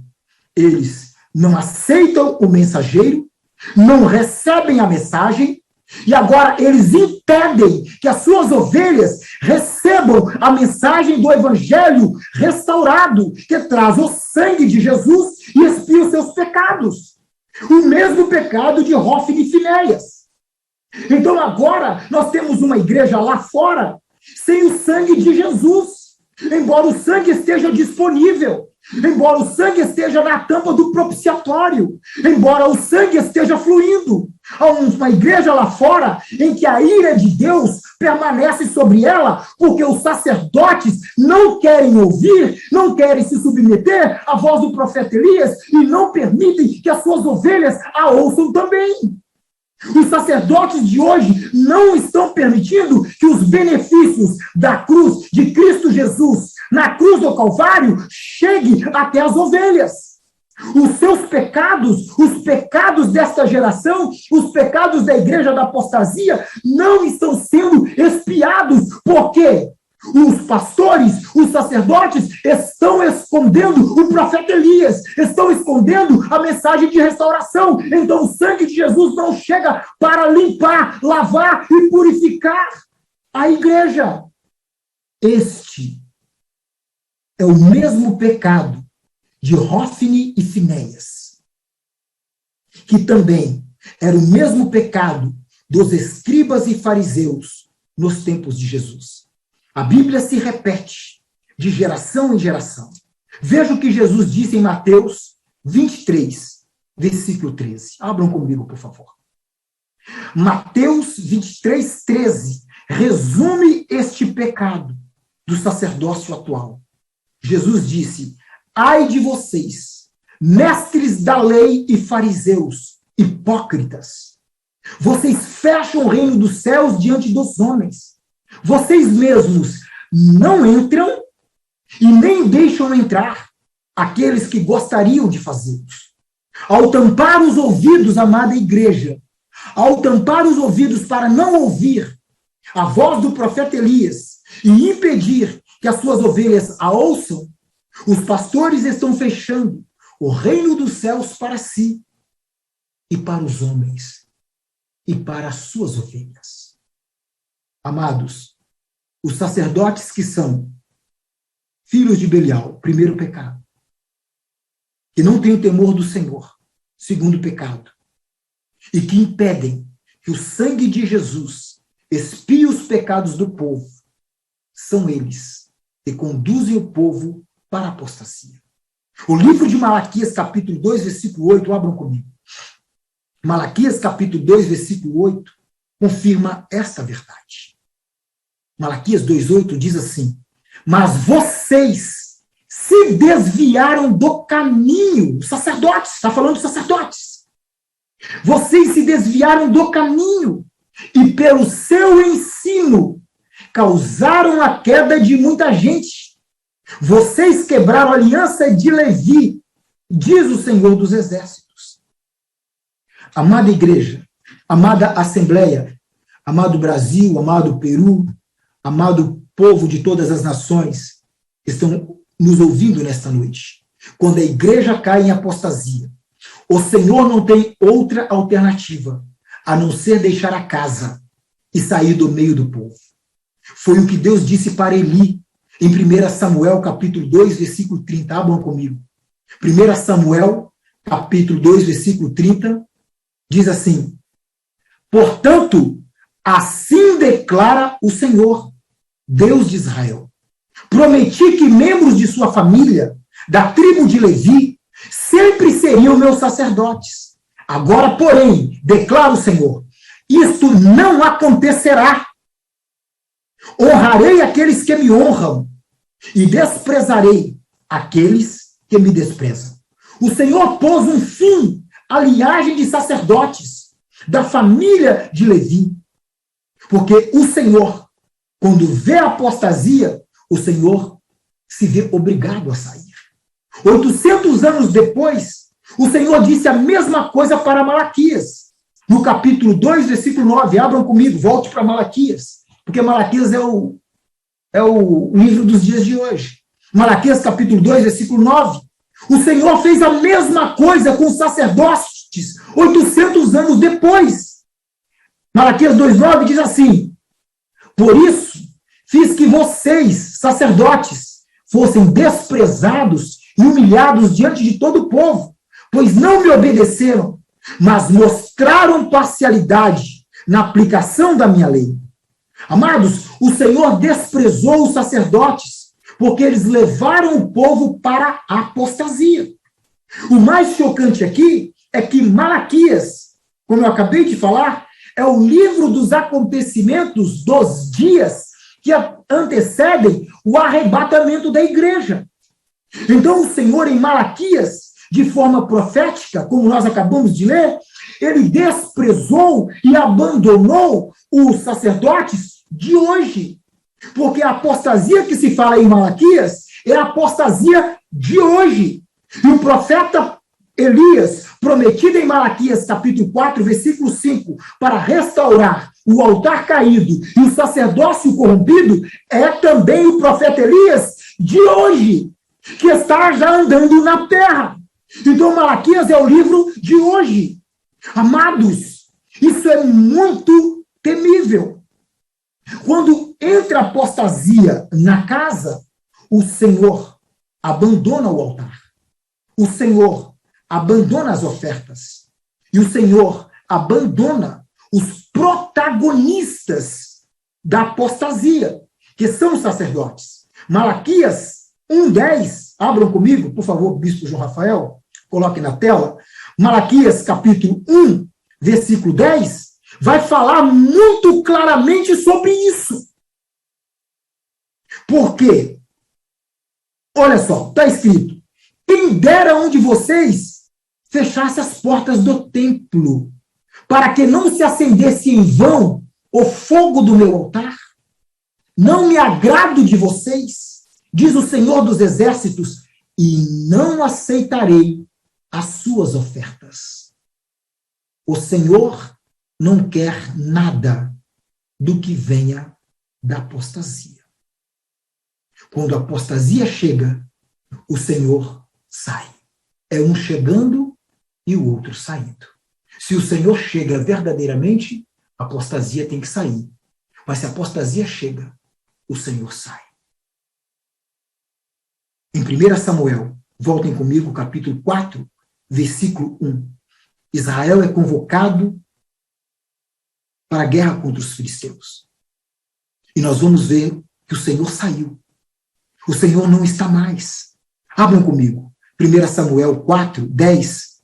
eles não aceitam o mensageiro, não recebem a mensagem, e agora eles impedem que as suas ovelhas recebam a mensagem do evangelho restaurado, que traz o sangue de Jesus e expia os seus pecados. O mesmo pecado de Hófni e Finéias. Então agora nós temos uma igreja lá fora sem o sangue de Jesus. Embora o sangue esteja disponível, embora o sangue esteja na tampa do propiciatório, embora o sangue esteja fluindo, Há uma igreja lá fora em que a ira de Deus permanece sobre ela, porque os sacerdotes não querem ouvir, não querem se submeter à voz do profeta Elias e não permitem que as suas ovelhas a ouçam também. Os sacerdotes de hoje não estão permitindo que os benefícios da cruz de Cristo Jesus na cruz do Calvário cheguem até as ovelhas. Os seus pecados, os pecados desta geração, os pecados da igreja da apostasia não estão sendo expiados, porque os pastores, os sacerdotes estão escondendo o profeta Elias, estão escondendo a mensagem de restauração. Então o sangue de Jesus não chega para limpar, lavar e purificar a igreja. Este é o mesmo pecado de Hófini e Finéias, que também era o mesmo pecado dos escribas e fariseus nos tempos de Jesus. A Bíblia se repete de geração em geração. Veja o que Jesus disse em Mateus 23, versículo 13. Abram comigo, por favor. Mateus 23, 13 resume este pecado do sacerdócio atual. Jesus disse: ai de vocês, mestres da lei e fariseus, hipócritas! Vocês fecham o reino dos céus diante dos homens. Vocês mesmos não entram e nem deixam entrar aqueles que gostariam de fazê-los. Ao tampar os ouvidos, amada igreja, ao tampar os ouvidos para não ouvir a voz do profeta Elias e impedir que as suas ovelhas a ouçam, os pastores estão fechando o reino dos céus para si e para os homens e para as suas ovelhas. Amados, os sacerdotes que são filhos de Belial, primeiro pecado, que não têm o temor do Senhor, segundo pecado, e que impedem que o sangue de Jesus expie os pecados do povo, são eles que conduzem o povo para a apostasia. O livro de Malaquias, capítulo 2, versículo 8, abram comigo. Malaquias, capítulo 2, versículo 8, confirma esta verdade. Malaquias 2,8 diz assim: mas vocês se desviaram do caminho. Os sacerdotes, está falando dos sacerdotes. Vocês se desviaram do caminho e pelo seu ensino causaram a queda de muita gente. Vocês quebraram a aliança de Levi, diz o Senhor dos Exércitos. Amada igreja, amada assembleia, amado Brasil, amado Peru, amado povo de todas as nações que estão nos ouvindo nesta noite. Quando a igreja cai em apostasia, o Senhor não tem outra alternativa a não ser deixar a casa e sair do meio do povo. Foi o que Deus disse para Eli, em 1 Samuel, capítulo 2, versículo 30. Abram comigo. 1 Samuel, capítulo 2, versículo 30, diz assim: portanto, assim declara o Senhor, Deus de Israel: prometi que membros de sua família, da tribo de Levi, sempre seriam meus sacerdotes. Agora, porém, declara o Senhor, isto não acontecerá. Honrarei aqueles que me honram e desprezarei aqueles que me desprezam. O Senhor pôs um fim à linhagem de sacerdotes da família de Levi, porque o Senhor, quando vê a apostasia, o Senhor se vê obrigado a sair. 800 anos depois, o Senhor disse a mesma coisa para Malaquias. No capítulo 2, versículo 9, abram comigo, volte para Malaquias, porque Malaquias é o livro dos dias de hoje. Malaquias, capítulo 2, versículo 9. O Senhor fez a mesma coisa com os sacerdotes 800 anos depois. Malaquias 2,9 diz assim: por isso, fiz que vocês, sacerdotes, fossem desprezados e humilhados diante de todo o povo, pois não me obedeceram, mas mostraram parcialidade na aplicação da minha lei. Amados, o Senhor desprezou os sacerdotes, porque eles levaram o povo para a apostasia. O mais chocante aqui é que Malaquias como eu acabei de falar, é o livro dos acontecimentos dos dias que antecedem o arrebatamento da igreja. Então, o Senhor, em Malaquias, de forma profética, como nós acabamos de ler, ele desprezou e abandonou os sacerdotes de hoje. Porque a apostasia que se fala em Malaquias é a apostasia de hoje. E o profeta Elias, prometido em Malaquias capítulo 4, versículo 5, para restaurar o altar caído e o sacerdócio corrompido, é também o profeta Elias de hoje, que está já andando na terra. Então Malaquias é o livro de hoje. Amados, isso é muito temível. Quando entra a apostasia na casa, o Senhor abandona o altar. O Senhor abandona as ofertas. E o Senhor abandona os protagonistas da apostasia, que são os sacerdotes. Malaquias 1:10, abram comigo, por favor, bispo João Rafael, coloque na tela. Malaquias capítulo 1, versículo 10, vai falar muito claramente sobre isso. Por quê? Olha só, está escrito: quem dera um de vocês fechasse as portas do templo, para que não se acendesse em vão o fogo do meu altar. Não me agrado de vocês, diz o Senhor dos Exércitos, e não aceitarei as suas ofertas. O Senhor não quer nada do que venha da apostasia. Quando a apostasia chega, o Senhor sai. É um chegando e o outro saindo. Se o Senhor chega verdadeiramente, a apostasia tem que sair. Mas se a apostasia chega, o Senhor sai. Em 1 Samuel, voltem comigo, capítulo 4, versículo 1. Israel é convocado para a guerra contra os filisteus. E nós vamos ver que o Senhor saiu. O Senhor não está mais. Abram comigo. 1 Samuel 4, 10.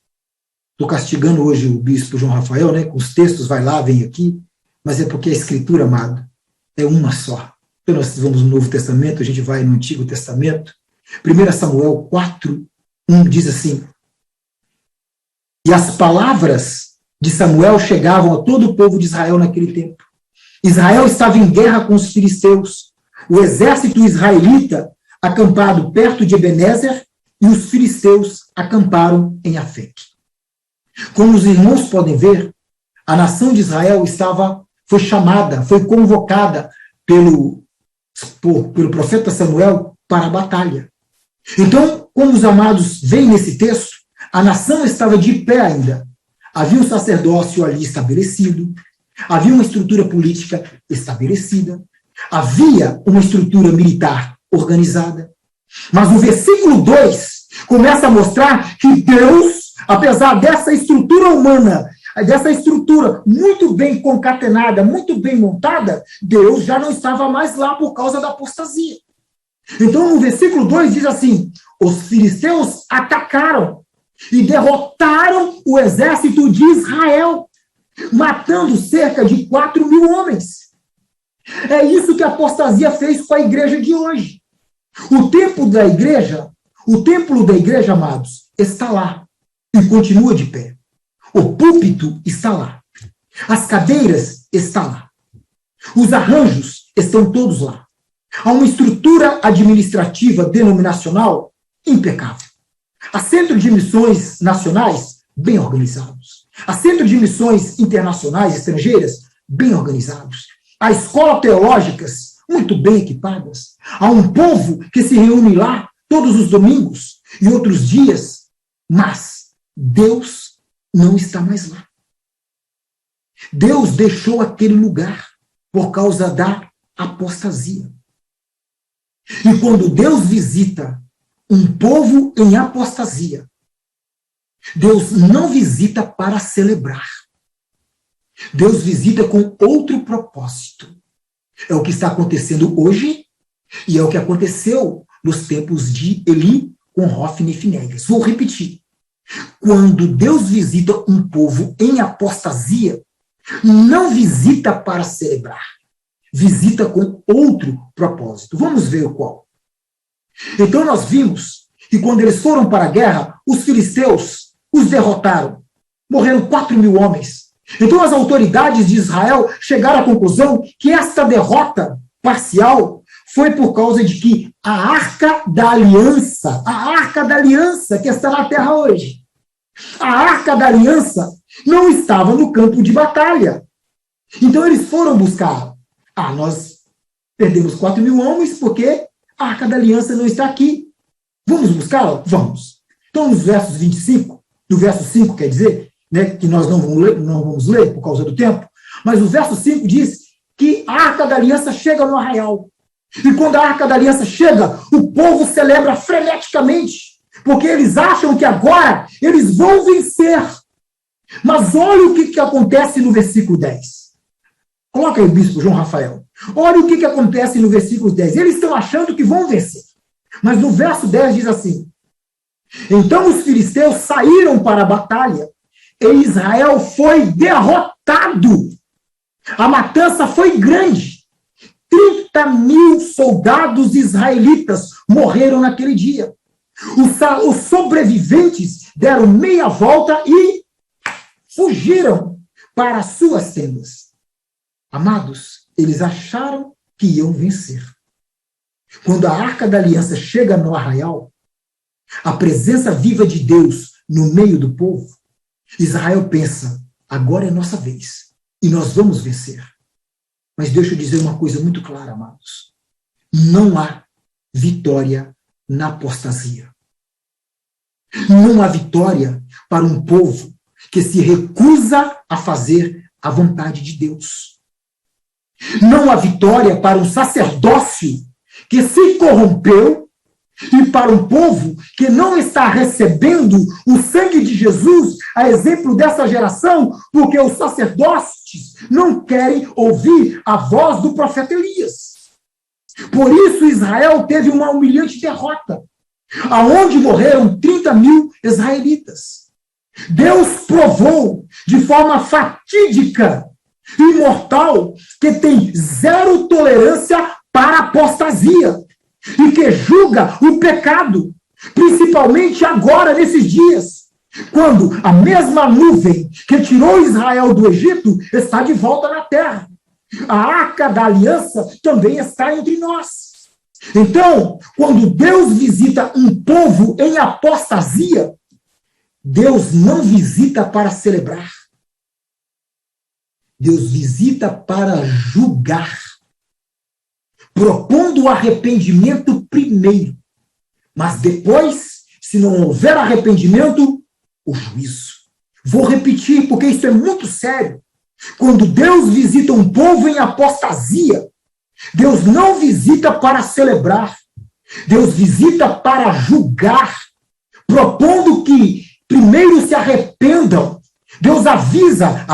Estou castigando hoje o bispo João Rafael, né? Com os textos, vai lá, vem aqui. Mas é porque a Escritura, amado, é uma só. Então nós vamos no Novo Testamento, a gente vai no Antigo Testamento. 1 Samuel 4, 1 diz assim: e as palavras de Samuel chegavam a todo o povo de Israel naquele tempo. Israel estava em guerra com os filisteus. O exército israelita acampado perto de Ebenezer e os filisteus acamparam em Afeque. Como os irmãos podem ver, a nação de Israel foi chamada, foi convocada pelo profeta Samuel para a batalha. Então, como os amados veem nesse texto, a nação estava de pé ainda. Havia um sacerdócio ali estabelecido, havia uma estrutura política estabelecida, havia uma estrutura militar organizada. Mas o versículo 2 começa a mostrar que Deus, apesar dessa estrutura humana, dessa estrutura muito bem concatenada, muito bem montada, Deus já não estava mais lá por causa da apostasia. Então, no versículo 2 diz assim: os filisteus atacaram e derrotaram o exército de Israel, matando cerca de 4.000 homens. É isso que a apostasia fez com a igreja de hoje. O templo da igreja, amados, está lá e continua de pé. O púlpito está lá. As cadeiras estão lá. Os arranjos estão todos lá. Há uma estrutura administrativa denominacional impecável. Há centro de missões nacionais bem organizados. Há centro de missões internacionais, estrangeiras, bem organizados. Há escolas teológicas muito bem equipadas. Há um povo que se reúne lá todos os domingos e outros dias. Mas Deus não está mais lá. Deus deixou aquele lugar por causa da apostasia. E quando Deus visita um povo em apostasia, Deus não visita para celebrar. Deus visita com outro propósito. É o que está acontecendo hoje e é o que aconteceu nos tempos de Eli com Hofni e Finéias. Vou repetir. Quando Deus visita um povo em apostasia, não visita para celebrar, visita com outro propósito. Vamos ver o qual. Então nós vimos que quando eles foram para a guerra, os filisteus os derrotaram. Morreram 4.000 homens. Então as autoridades de Israel chegaram à conclusão que esta derrota parcial foi por causa de que a Arca da Aliança que está na terra hoje, a Arca da Aliança não estava no campo de batalha. Então eles foram buscar. Nós perdemos 4.000 homens porque a Arca da Aliança não está aqui. Vamos buscá-la? Vamos. Então, nos versos 25, do verso 5, quer dizer, né, que nós não vamos ler por causa do tempo, mas o verso 5 diz que a Arca da Aliança chega no arraial. E quando a Arca da Aliança chega, o povo celebra freneticamente, porque eles acham que agora eles vão vencer. Mas olha o que acontece no versículo 10. Coloca aí o bispo João Rafael. Olha o que acontece no versículo 10. Eles estão achando que vão vencer. Mas no verso 10 diz assim: então os filisteus saíram para a batalha e Israel foi derrotado. A matança foi grande. 30.000 soldados israelitas morreram naquele dia. Os sobreviventes deram meia volta e fugiram para suas tendas. Amados, eles acharam que iam vencer. Quando a Arca da Aliança chega no arraial, a presença viva de Deus no meio do povo, Israel pensa, agora é nossa vez e nós vamos vencer. Mas deixa eu dizer uma coisa muito clara, amados. Não há vitória na apostasia. Não há vitória para um povo que se recusa a fazer a vontade de Deus. Não há vitória para um sacerdócio que se corrompeu e para um povo que não está recebendo o sangue de Jesus, a exemplo dessa geração, porque os sacerdotes não querem ouvir a voz do profeta Elias. Por isso Israel teve uma humilhante derrota, aonde morreram 30.000 israelitas. Deus provou de forma fatídica e mortal que tem zero tolerância para a apostasia e que julga o pecado, principalmente agora, nesses dias, quando a mesma nuvem que tirou Israel do Egito está de volta na terra. A Arca da Aliança também está entre nós. Então, quando Deus visita um povo em apostasia, Deus não visita para celebrar. Deus visita para julgar, propondo o arrependimento primeiro. Mas depois, se não houver arrependimento, o juízo. Vou repetir, porque isso é muito sério. Quando Deus visita um povo em apostasia, Deus não visita para celebrar. Deus visita para julgar, propondo que primeiro se arrependam. Deus avisa,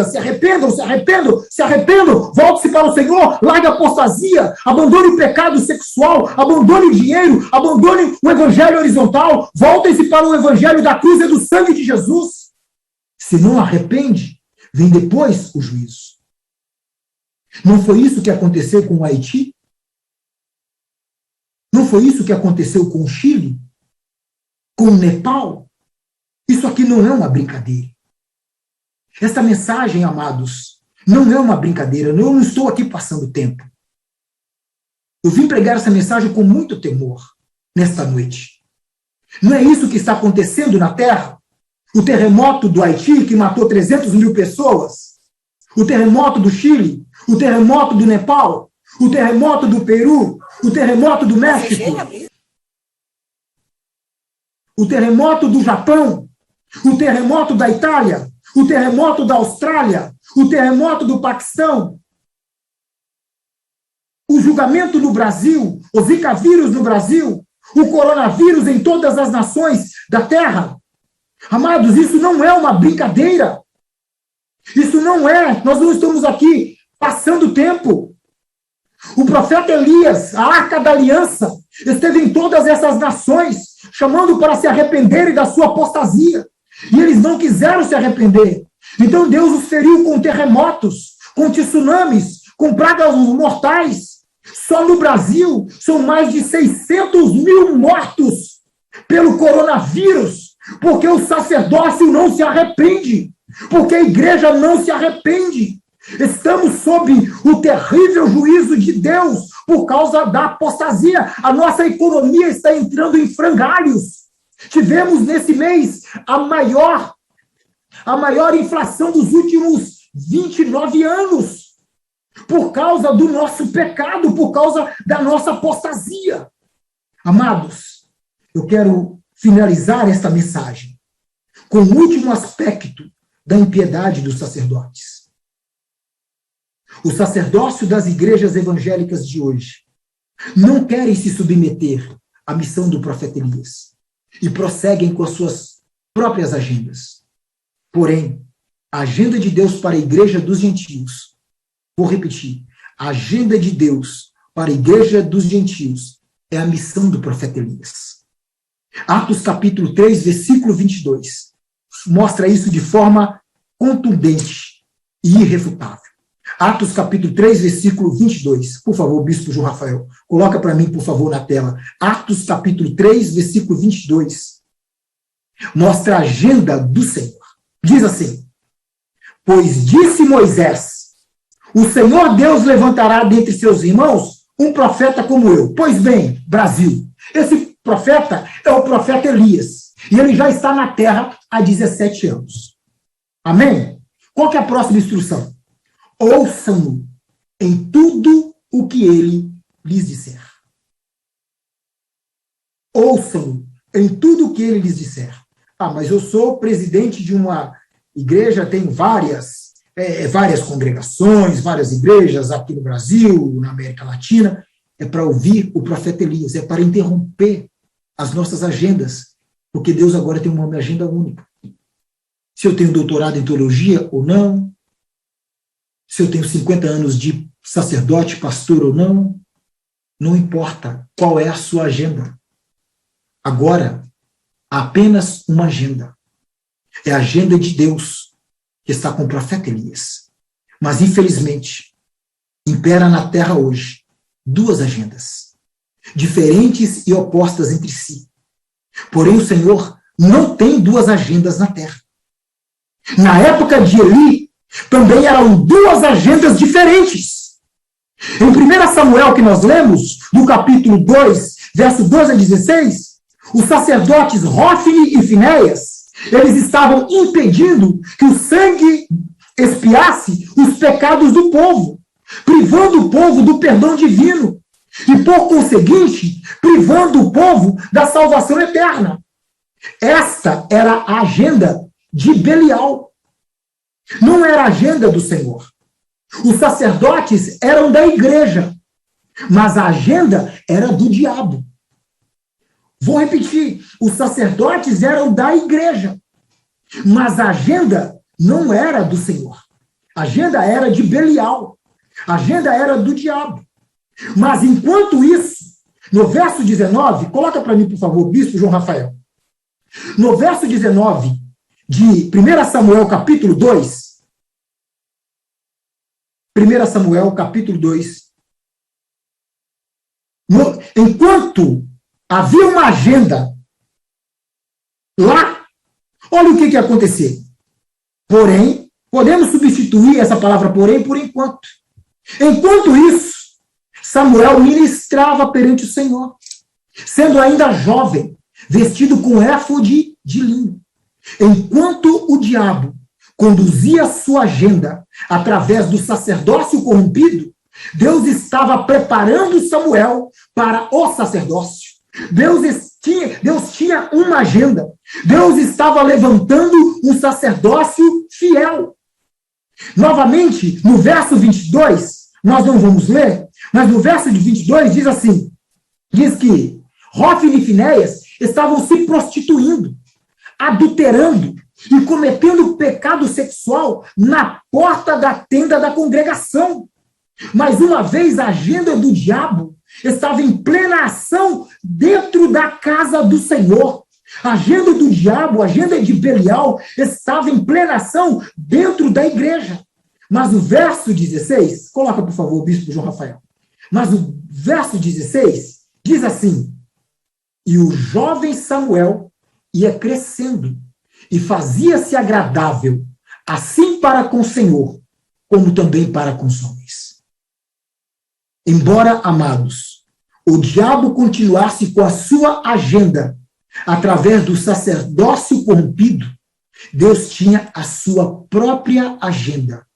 se arrependam, volte-se para o Senhor, largue a apostasia, abandone o pecado sexual, abandone o dinheiro, abandone o evangelho horizontal, voltem-se para o evangelho da cruz e do sangue de Jesus. Se não arrepende, vem depois o juízo. Não foi isso que aconteceu com o Haiti? Não foi isso que aconteceu com o Chile? Com o Nepal? Isso aqui não é uma brincadeira. Esta mensagem, amados, não é uma brincadeira. Eu não estou aqui passando tempo. Eu vim pregar essa mensagem com muito temor nesta noite. Não é isso que está acontecendo na Terra? O terremoto do Haiti, que matou 300.000 pessoas. O terremoto do Chile. O terremoto do Nepal. O terremoto do Peru. O terremoto do México. O terremoto do Japão. O terremoto da Itália, o terremoto da Austrália, o terremoto do Paquistão, o julgamento no Brasil, o Zika vírus no Brasil, o coronavírus em todas as nações da Terra. Amados, isso não é uma brincadeira. Isso não é, nós não estamos aqui passando tempo. O profeta Elias, a Arca da Aliança, esteve em todas essas nações, chamando para se arrependerem da sua apostasia. E eles não quiseram se arrepender. Então Deus os feriu com terremotos, com tsunamis, com pragas mortais. Só no Brasil são mais de 600 mil mortos pelo coronavírus, porque o sacerdócio não se arrepende, porque a igreja não se arrepende. Estamos sob o terrível juízo de Deus por causa da apostasia. A nossa economia está entrando em frangalhos. Tivemos nesse mês a maior inflação dos últimos 29 anos. Por causa do nosso pecado, por causa da nossa apostasia. Amados, eu quero finalizar esta mensagem com o último aspecto da impiedade dos sacerdotes. O sacerdócio das igrejas evangélicas de hoje não querem se submeter à missão do profeta Elias e prosseguem com as suas próprias agendas. Porém, a agenda de Deus para a igreja dos gentios, vou repetir, a agenda de Deus para a igreja dos gentios é a missão do profeta Elias. Atos capítulo 3, versículo 22, mostra isso de forma contundente e irrefutável. Atos capítulo 3, versículo 22. Por favor, bispo João Rafael, coloca para mim, por favor, na tela. Atos capítulo 3, versículo 22. Mostra a agenda do Senhor. Diz assim: pois disse Moisés, o Senhor Deus levantará dentre seus irmãos um profeta como eu. Pois bem, Brasil, esse profeta é o profeta Elias. E ele já está na terra há 17 anos. Amém? Qual que é a próxima instrução? Ouçam-no em tudo o que ele lhes disser. Ouçam-no em tudo o que ele lhes disser. Ah, mas eu sou presidente de uma igreja, tenho várias congregações, várias igrejas aqui no Brasil, na América Latina. É para ouvir o profeta Elias, é para interromper as nossas agendas, porque Deus agora tem uma agenda única. Se eu tenho doutorado em teologia ou não, se eu tenho 50 anos de sacerdote, pastor ou não, não importa qual é a sua agenda. Agora, há apenas uma agenda. É a agenda de Deus que está com o profeta Elias. Mas, infelizmente, impera na terra hoje duas agendas, diferentes e opostas entre si. Porém, o Senhor não tem duas agendas na terra. Na época de Eli, também eram duas agendas diferentes. Em 1 Samuel, que nós lemos, no capítulo 2, verso 12 a 16, os sacerdotes Hofni e Finéias, eles estavam impedindo que o sangue expiasse os pecados do povo, privando o povo do perdão divino e, por conseguinte, privando o povo da salvação eterna. Esta era a agenda de Belial. Não era a agenda do Senhor. Os sacerdotes eram da igreja, mas a agenda era do diabo. Vou repetir, os sacerdotes eram da igreja, mas a agenda não era do Senhor. A agenda era de Belial. A agenda era do diabo. Mas enquanto isso, no verso 19, coloca para mim, por favor, bispo João Rafael. No verso 19 de 1 Samuel, capítulo 2, 1 Samuel, capítulo 2, enquanto havia uma agenda lá, olha o que ia acontecer. Porém, podemos substituir essa palavra porém por enquanto. Enquanto isso, Samuel ministrava perante o Senhor, sendo ainda jovem, vestido com éfode de linho. Enquanto o diabo conduzia sua agenda através do sacerdócio corrompido, Deus estava preparando Samuel para o sacerdócio. Deus tinha uma agenda. Deus estava levantando um sacerdócio fiel. Novamente, no verso 22, nós não vamos ler, mas no verso de 22 diz assim, diz que Hofni e Finéias estavam se prostituindo, adulterando e cometendo pecado sexual na porta da tenda da congregação. Mas uma vez a agenda do diabo estava em plena ação dentro da casa do Senhor. A agenda do diabo, a agenda de Belial, estava em plena ação dentro da igreja. Mas o verso 16, coloca por favor, bispo João Rafael. Mas o verso 16 diz assim: e o jovem Samuel ia crescendo e fazia-se agradável, assim para com o Senhor, como também para com os homens. Embora, amados, o diabo continuasse com a sua agenda através do sacerdócio corrompido, Deus tinha a sua própria agenda.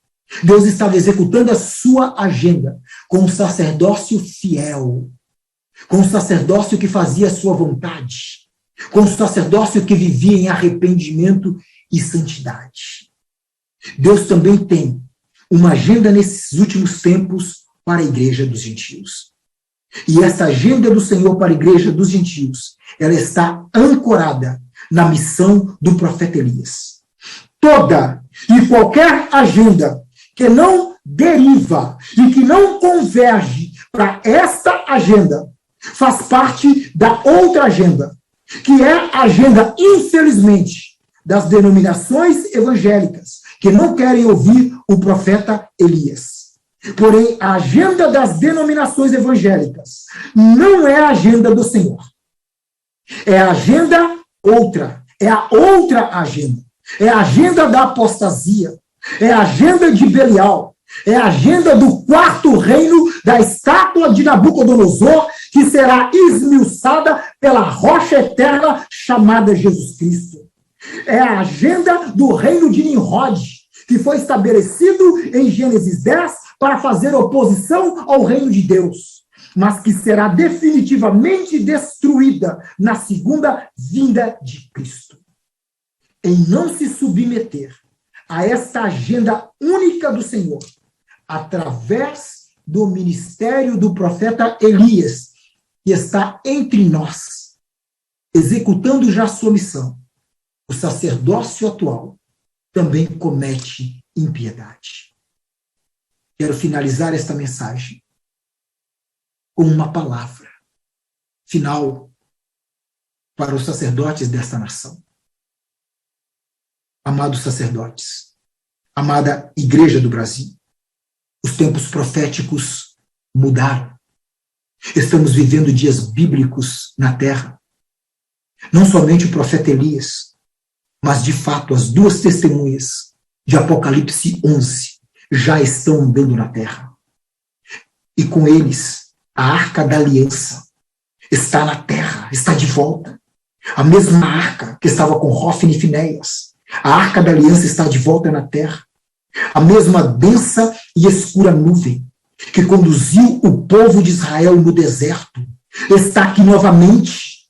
Deus estava executando a sua agenda com um sacerdócio fiel, com um sacerdócio que fazia a sua vontade, com um sacerdócio que vivia em arrependimento e santidade. Deus também tem uma agenda nesses últimos tempos para a igreja dos gentios. E essa agenda do Senhor para a igreja dos gentios, ela está ancorada na missão do profeta Elias. Toda e qualquer agenda que não deriva e que não converge para esta agenda, faz parte da outra agenda, que é a agenda, infelizmente, das denominações evangélicas, que não querem ouvir o profeta Elias. Porém, a agenda das denominações evangélicas não é a agenda do Senhor. É a agenda outra. É a outra agenda. É a agenda da apostasia. É a agenda de Belial. É a agenda do quarto reino da estátua de Nabucodonosor, que será esmiuçada pela rocha eterna chamada Jesus Cristo. É a agenda do reino de Nimrod, que foi estabelecido em Gênesis 10 para fazer oposição ao reino de Deus, mas que será definitivamente destruída na segunda vinda de Cristo. Em não se submeter a esta agenda única do Senhor, através do ministério do profeta Elias, que está entre nós, executando já sua missão, o sacerdócio atual também comete impiedade. Quero finalizar esta mensagem com uma palavra final para os sacerdotes desta nação. Amados sacerdotes, amada Igreja do Brasil, os tempos proféticos mudaram. Estamos vivendo dias bíblicos na terra. Não somente o profeta Elias, mas de fato as duas testemunhas de Apocalipse 11 já estão andando na terra. E com eles, a Arca da Aliança está na terra, está de volta. A mesma arca que estava com Hófni e Finéias, a Arca da Aliança está de volta na terra. A mesma densa e escura nuvem que conduziu o povo de Israel no deserto está aqui novamente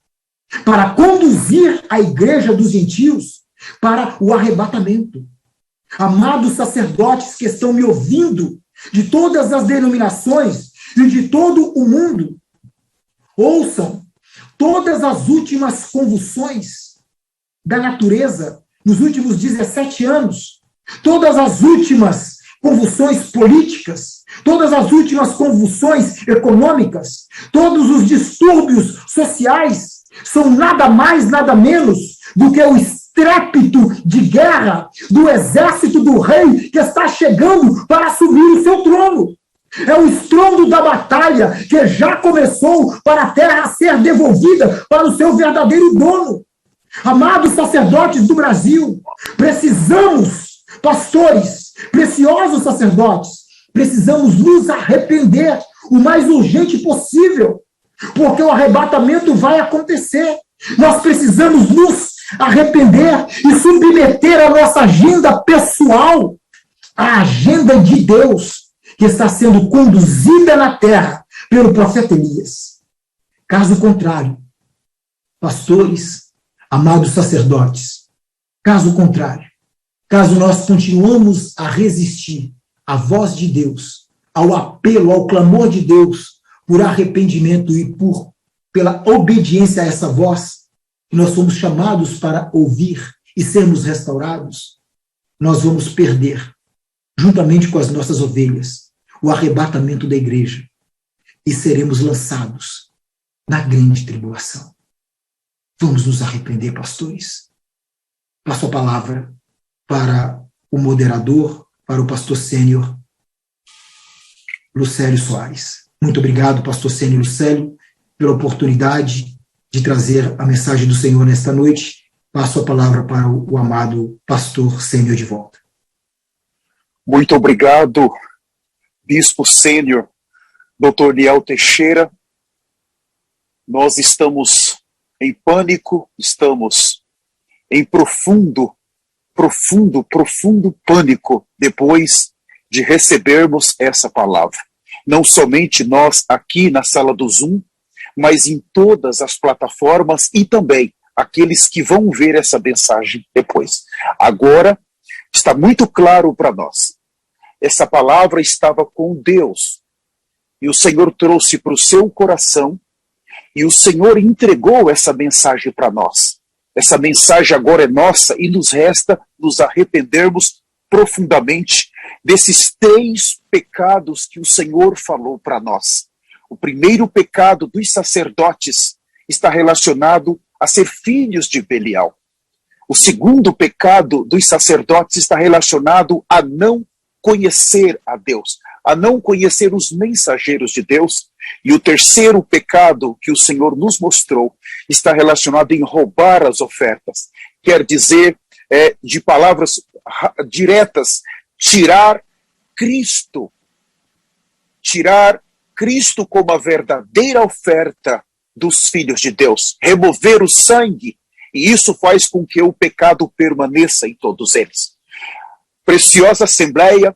para conduzir a igreja dos gentios para o arrebatamento. Amados sacerdotes que estão me ouvindo, de todas as denominações e de todo o mundo, ouçam todas as últimas convulsões da natureza nos últimos 17 anos, todas as últimas convulsões políticas, todas as últimas convulsões econômicas, todos os distúrbios sociais são nada mais, nada menos do que o estrépito de guerra do exército do rei que está chegando para assumir o seu trono. É o estrondo da batalha que já começou para a terra ser devolvida para o seu verdadeiro dono. Amados sacerdotes do Brasil, precisamos, pastores, preciosos sacerdotes, precisamos nos arrepender o mais urgente possível, porque o arrebatamento vai acontecer. Nós precisamos nos arrepender e submeter a nossa agenda pessoal à agenda de Deus, que está sendo conduzida na terra pelo profeta Elias. Caso contrário, pastores, amados sacerdotes, caso contrário, caso nós continuamos a resistir à voz de Deus, ao apelo, ao clamor de Deus por arrependimento e pela obediência a essa voz, que nós somos chamados para ouvir e sermos restaurados, nós vamos perder, juntamente com as nossas ovelhas, o arrebatamento da igreja e seremos lançados na grande tribulação. Vamos nos arrepender, pastores. Passo a palavra para o moderador, para o pastor sênior Lucélio Soares. Muito obrigado, pastor sênior Lucélio, pela oportunidade de trazer a mensagem do Senhor nesta noite. Passo a palavra para o amado pastor sênior de volta. Muito obrigado, bispo sênior, Dr. Niel Teixeira. Nós estamos em pânico, estamos em profundo pânico depois de recebermos essa palavra. Não somente nós aqui na sala do Zoom, mas em todas as plataformas e também aqueles que vão ver essa mensagem depois. Agora, está muito claro para nós. Essa palavra estava com Deus e o Senhor trouxe para o seu coração e o Senhor entregou essa mensagem para nós. Essa mensagem agora é nossa e nos resta nos arrependermos profundamente desses 3 pecados que o Senhor falou para nós. O primeiro pecado dos sacerdotes está relacionado a ser filhos de Belial. O segundo pecado dos sacerdotes está relacionado a não conhecer a Deus, a não conhecer os mensageiros de Deus. E o terceiro pecado que o Senhor nos mostrou está relacionado em roubar as ofertas. Quer dizer, de palavras diretas, tirar Cristo como a verdadeira oferta dos filhos de Deus, remover o sangue, e isso faz com que o pecado permaneça em todos eles. Preciosa Assembleia,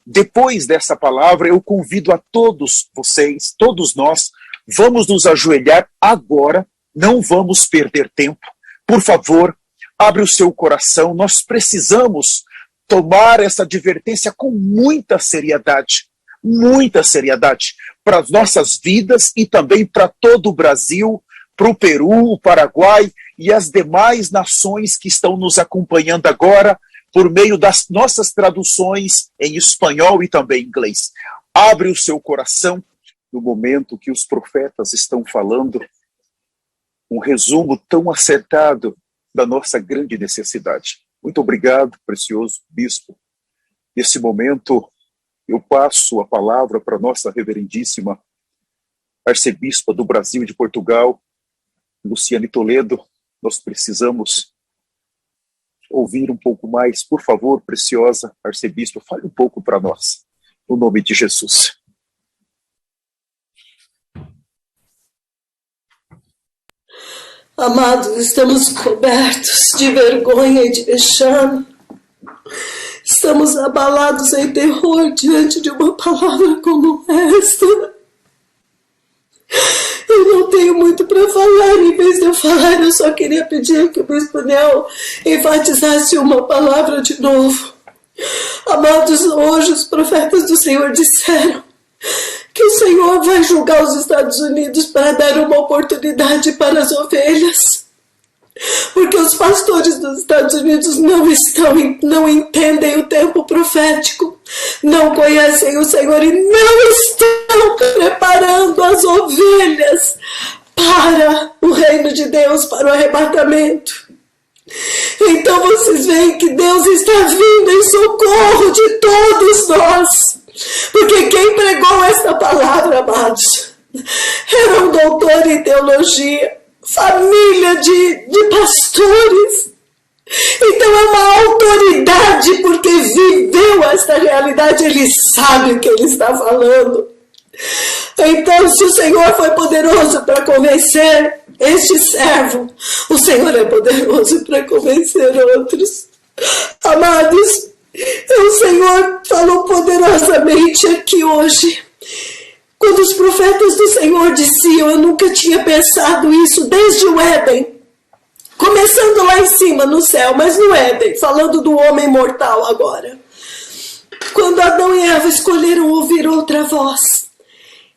depois dessa palavra, eu convido a todos vocês, todos nós, vamos nos ajoelhar agora, não vamos perder tempo. Por favor, abre o seu coração, nós precisamos tomar essa advertência com muita seriedade para as nossas vidas e também para todo o Brasil, para o Peru, o Paraguai e as demais nações que estão nos acompanhando agora por meio das nossas traduções em espanhol e também em inglês. Abre o seu coração no momento que os profetas estão falando um resumo tão acertado da nossa grande necessidade. Muito obrigado, precioso bispo. Nesse momento, eu passo a palavra para a nossa reverendíssima arcebispa do Brasil e de Portugal, Luciane Toledo. Nós precisamos ouvir um pouco mais. Por favor, preciosa arcebispa, fale um pouco para nós, no nome de Jesus. Amados, estamos cobertos de vergonha e de vexame. Estamos abalados em terror diante de uma palavra como esta. Eu não tenho muito para falar, em vez de eu falar, eu só queria pedir que o bispo Nel enfatizasse uma palavra de novo. Amados, hoje os profetas do Senhor disseram que o Senhor vai julgar os Estados Unidos para dar uma oportunidade para as ovelhas. Porque os pastores dos Estados Unidos não entendem o tempo profético, não conhecem o Senhor e não estão preparando as ovelhas para o reino de Deus, para o arrebatamento. Então vocês veem que Deus está vindo em socorro de todos nós. Porque quem pregou esta palavra, amados, era um doutor em teologia, família de pastores. Então é uma autoridade, porque viveu esta realidade, ele sabe o que ele está falando. Então, se o Senhor foi poderoso para convencer este servo, o Senhor é poderoso para convencer outros. Amados, o Senhor falou poderosamente aqui hoje. Quando os profetas do Senhor diziam, eu nunca tinha pensado isso desde o Éden. Começando lá em cima, no céu, mas no Éden, falando do homem mortal agora. Quando Adão e Eva escolheram ouvir outra voz,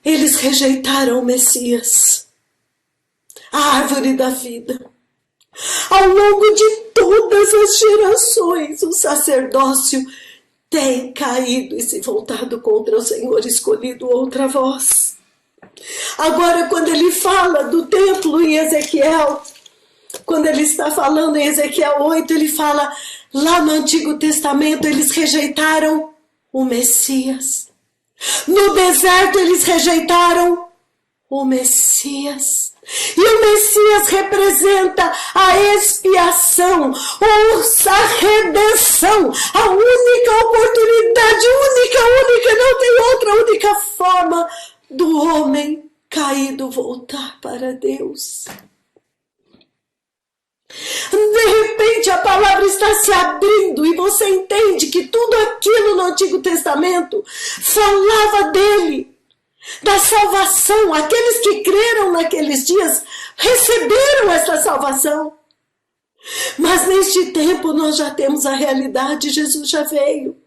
eles rejeitaram o Messias, a árvore da vida. Ao longo de todas as gerações, o sacerdócio tem caído e se voltado contra o Senhor, escolhido outra voz. Agora, quando ele fala do templo em Ezequiel, quando ele está falando em Ezequiel 8, ele fala, lá no Antigo Testamento, eles rejeitaram o Messias. No deserto, eles rejeitaram o Messias. E o Messias representa a expiação, a redenção, a única oportunidade, única, não tem outra, única forma do homem caído voltar para Deus. De repente a palavra está se abrindo e você entende que tudo aquilo no Antigo Testamento falava dele, da salvação. Aqueles que creram naqueles dias receberam essa salvação. Mas neste tempo nós já temos a realidade, Jesus já veio.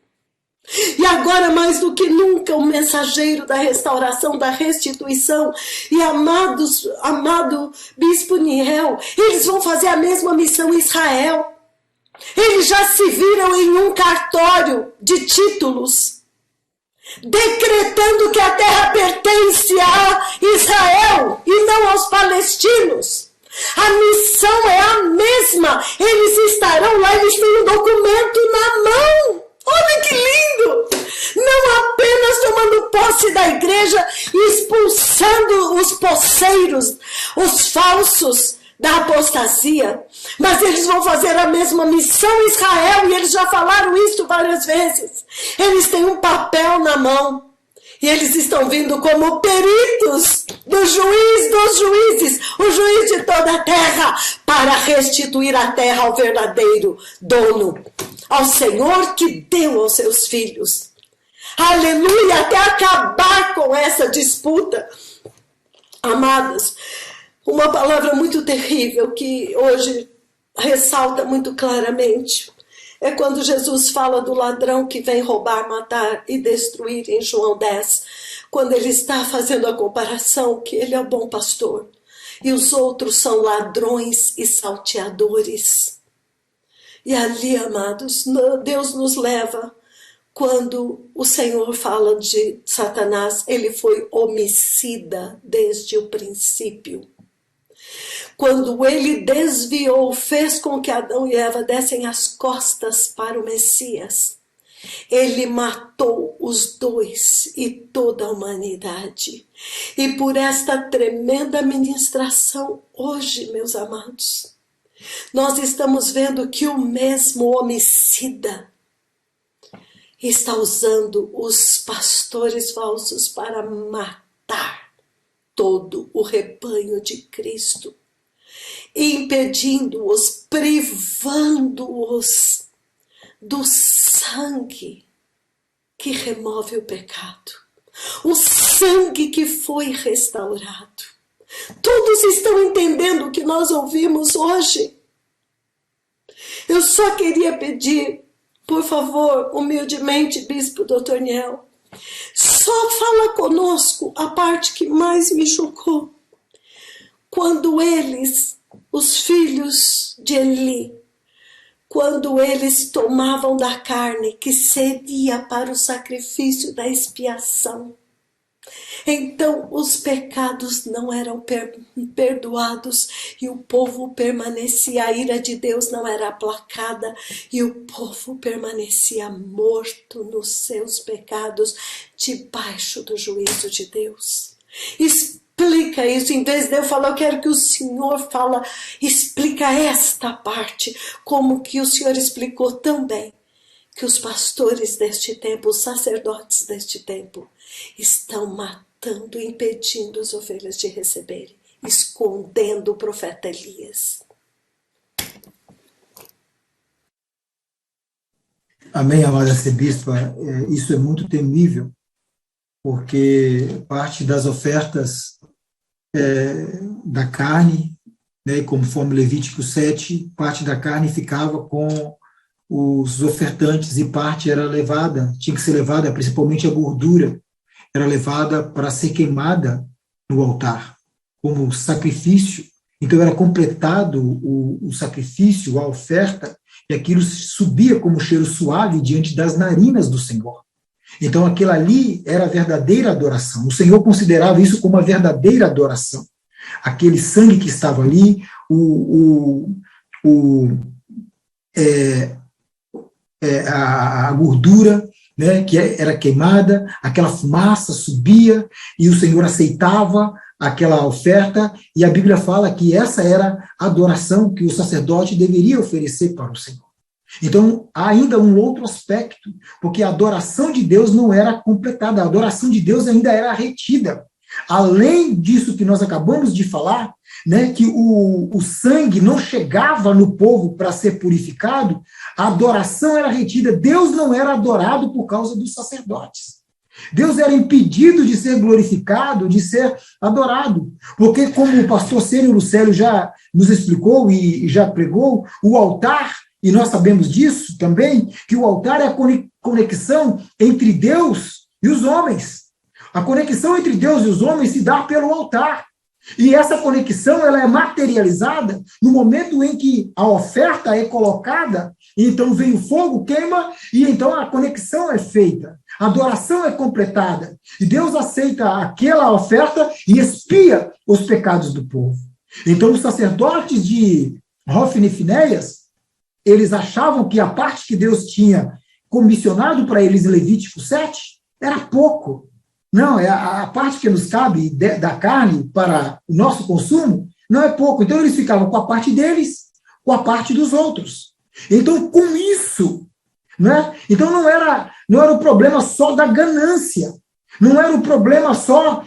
E agora mais do que nunca o mensageiro da restauração, da restituição, e amado Bispo Niel, eles vão fazer a mesma missão em Israel. Eles já se viram em um cartório de títulos, decretando que a terra pertence a Israel e não aos palestinos. A missão é a mesma. Eles estarão lá, eles têm um documento na mão. Olha que lindo! Não apenas tomando posse da igreja e expulsando os poceiros, os falsos da apostasia, mas eles vão fazer a mesma missão em Israel, e eles já falaram isso várias vezes. Eles têm um papel na mão e eles estão vindo como peritos do juiz dos juízes, o juiz de toda a terra, para restituir a terra ao verdadeiro dono, ao Senhor que deu aos seus filhos. Aleluia! Até acabar com essa disputa. Amados, uma palavra muito terrível que hoje ressalta muito claramente é quando Jesus fala do ladrão que vem roubar, matar e destruir em João 10, quando ele está fazendo a comparação que ele é o bom pastor e os outros são ladrões e salteadores. E ali, amados, Deus nos leva, quando o Senhor fala de Satanás, ele foi homicida desde o princípio. Quando ele desviou, fez com que Adão e Eva dessem as costas para o Messias, ele matou os dois e toda a humanidade. E por esta tremenda ministração, hoje, meus amados, nós estamos vendo que o mesmo homicida está usando os pastores falsos para matar todo o rebanho de Cristo, impedindo-os, privando-os do sangue que remove o pecado, o sangue que foi restaurado. Todos estão entendendo o que nós ouvimos hoje? Eu só queria pedir, por favor, humildemente, Bispo Dr. Niel, só fala conosco a parte que mais me chocou. Quando eles, os filhos de Eli, quando eles tomavam da carne que seria para o sacrifício da expiação, então os pecados não eram perdoados e o povo permanecia, a ira de Deus não era aplacada e o povo permanecia morto nos seus pecados, debaixo do juízo de Deus. Explica isso, em vez de eu falar, eu quero que o Senhor explica esta parte, como que o Senhor explicou tão bem, que os pastores deste tempo, os sacerdotes deste tempo, estão matando, impedindo as ovelhas de receberem, escondendo o profeta Elias. Amém, amada arcebispa. Isso é muito temível, porque parte das ofertas da carne, né, conforme Levítico 7, parte da carne ficava com os ofertantes e parte era levada, tinha que ser levada, principalmente a gordura, era levada para ser queimada no altar, como sacrifício Então era completado o sacrifício, a oferta, e aquilo subia como cheiro suave diante das narinas do Senhor. Então aquilo ali era a verdadeira adoração. O Senhor considerava isso como a verdadeira adoração. Aquele sangue que estava ali, a gordura, né, que era queimada, aquela fumaça subia e o Senhor aceitava aquela oferta, e a Bíblia fala que essa era a adoração que o sacerdote deveria oferecer para o Senhor. Então, há ainda um outro aspecto, porque a adoração de Deus não era completada, a adoração de Deus ainda era retida. Além disso que nós acabamos de falar, né, que o sangue não chegava no povo para ser purificado, a adoração era retida. Deus não era adorado por causa dos sacerdotes. Deus era impedido de ser glorificado, de ser adorado. Porque, como o pastor Cênio Lucélio já nos explicou e já pregou, o altar, e nós sabemos disso também, que o altar é a conexão entre Deus e os homens. A conexão entre Deus e os homens se dá pelo altar. E essa conexão ela é materializada no momento em que a oferta é colocada, e então vem o fogo, queima, e então a conexão é feita. A adoração é completada. E Deus aceita aquela oferta e expia os pecados do povo. Então os sacerdotes de Hofni e Finéias, eles achavam que a parte que Deus tinha comissionado para eles em Levítico 7 era pouco. Não, é a parte que nos cabe da carne para o nosso consumo, não é pouco. Então, eles ficavam com a parte deles, com a parte dos outros. Então, com isso, né? Então não era o problema só da ganância, não era o problema só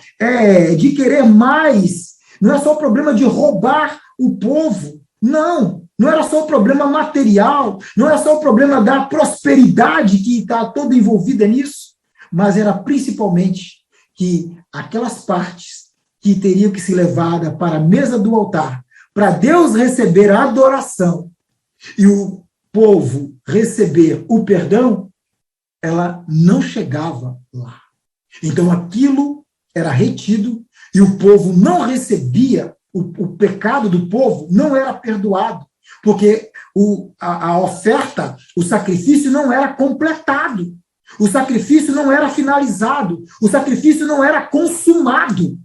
de querer mais, não é só o problema de roubar o povo, não era só o problema material, não era só o problema da prosperidade que está toda envolvida nisso, mas era principalmente que aquelas partes que teriam que ser levadas para a mesa do altar, para Deus receber a adoração e o povo receber o perdão, ela não chegava lá. Então aquilo era retido e o povo não recebia, o pecado do povo não era perdoado, porque a oferta, o sacrifício não era completado. O sacrifício não era finalizado, o sacrifício não era consumado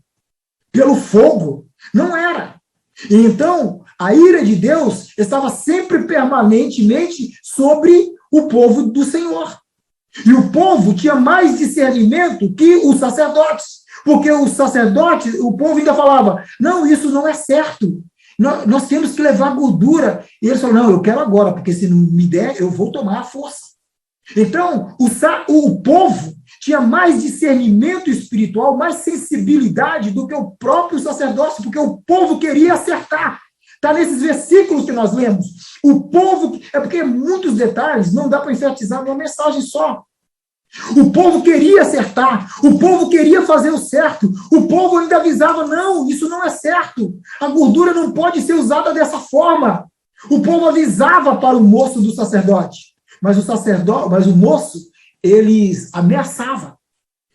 pelo fogo, não era. E então, a ira de Deus estava sempre permanentemente sobre o povo do Senhor. E o povo tinha mais discernimento que os sacerdotes, porque os sacerdotes, o povo ainda falava, não, isso não é certo, nós temos que levar gordura. E eles falaram, não, eu quero agora, porque se não me der, eu vou tomar a força. Então, o povo tinha mais discernimento espiritual, mais sensibilidade do que o próprio sacerdócio, porque o povo queria acertar. Está nesses versículos que nós lemos. O povo, é porque muitos detalhes não dá para enfatizar numa mensagem só. O povo queria acertar, o povo queria fazer o certo, o povo ainda avisava, não, isso não é certo, a gordura não pode ser usada dessa forma. O povo avisava para o moço do sacerdote. Mas o moço, eles ameaçava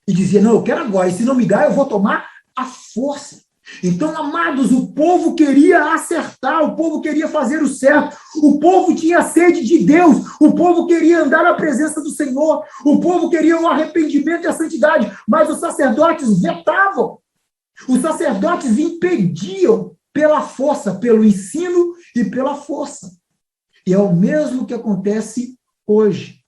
e dizia, não, eu quero agora, e se não me dá, eu vou tomar a força. Então, amados, o povo queria acertar, o povo queria fazer o certo, o povo tinha sede de Deus, o povo queria andar na presença do Senhor, o povo queria o arrependimento e a santidade, mas os sacerdotes vetavam, os sacerdotes impediam pela força, pelo ensino e pela força. E é o mesmo que acontece hoje.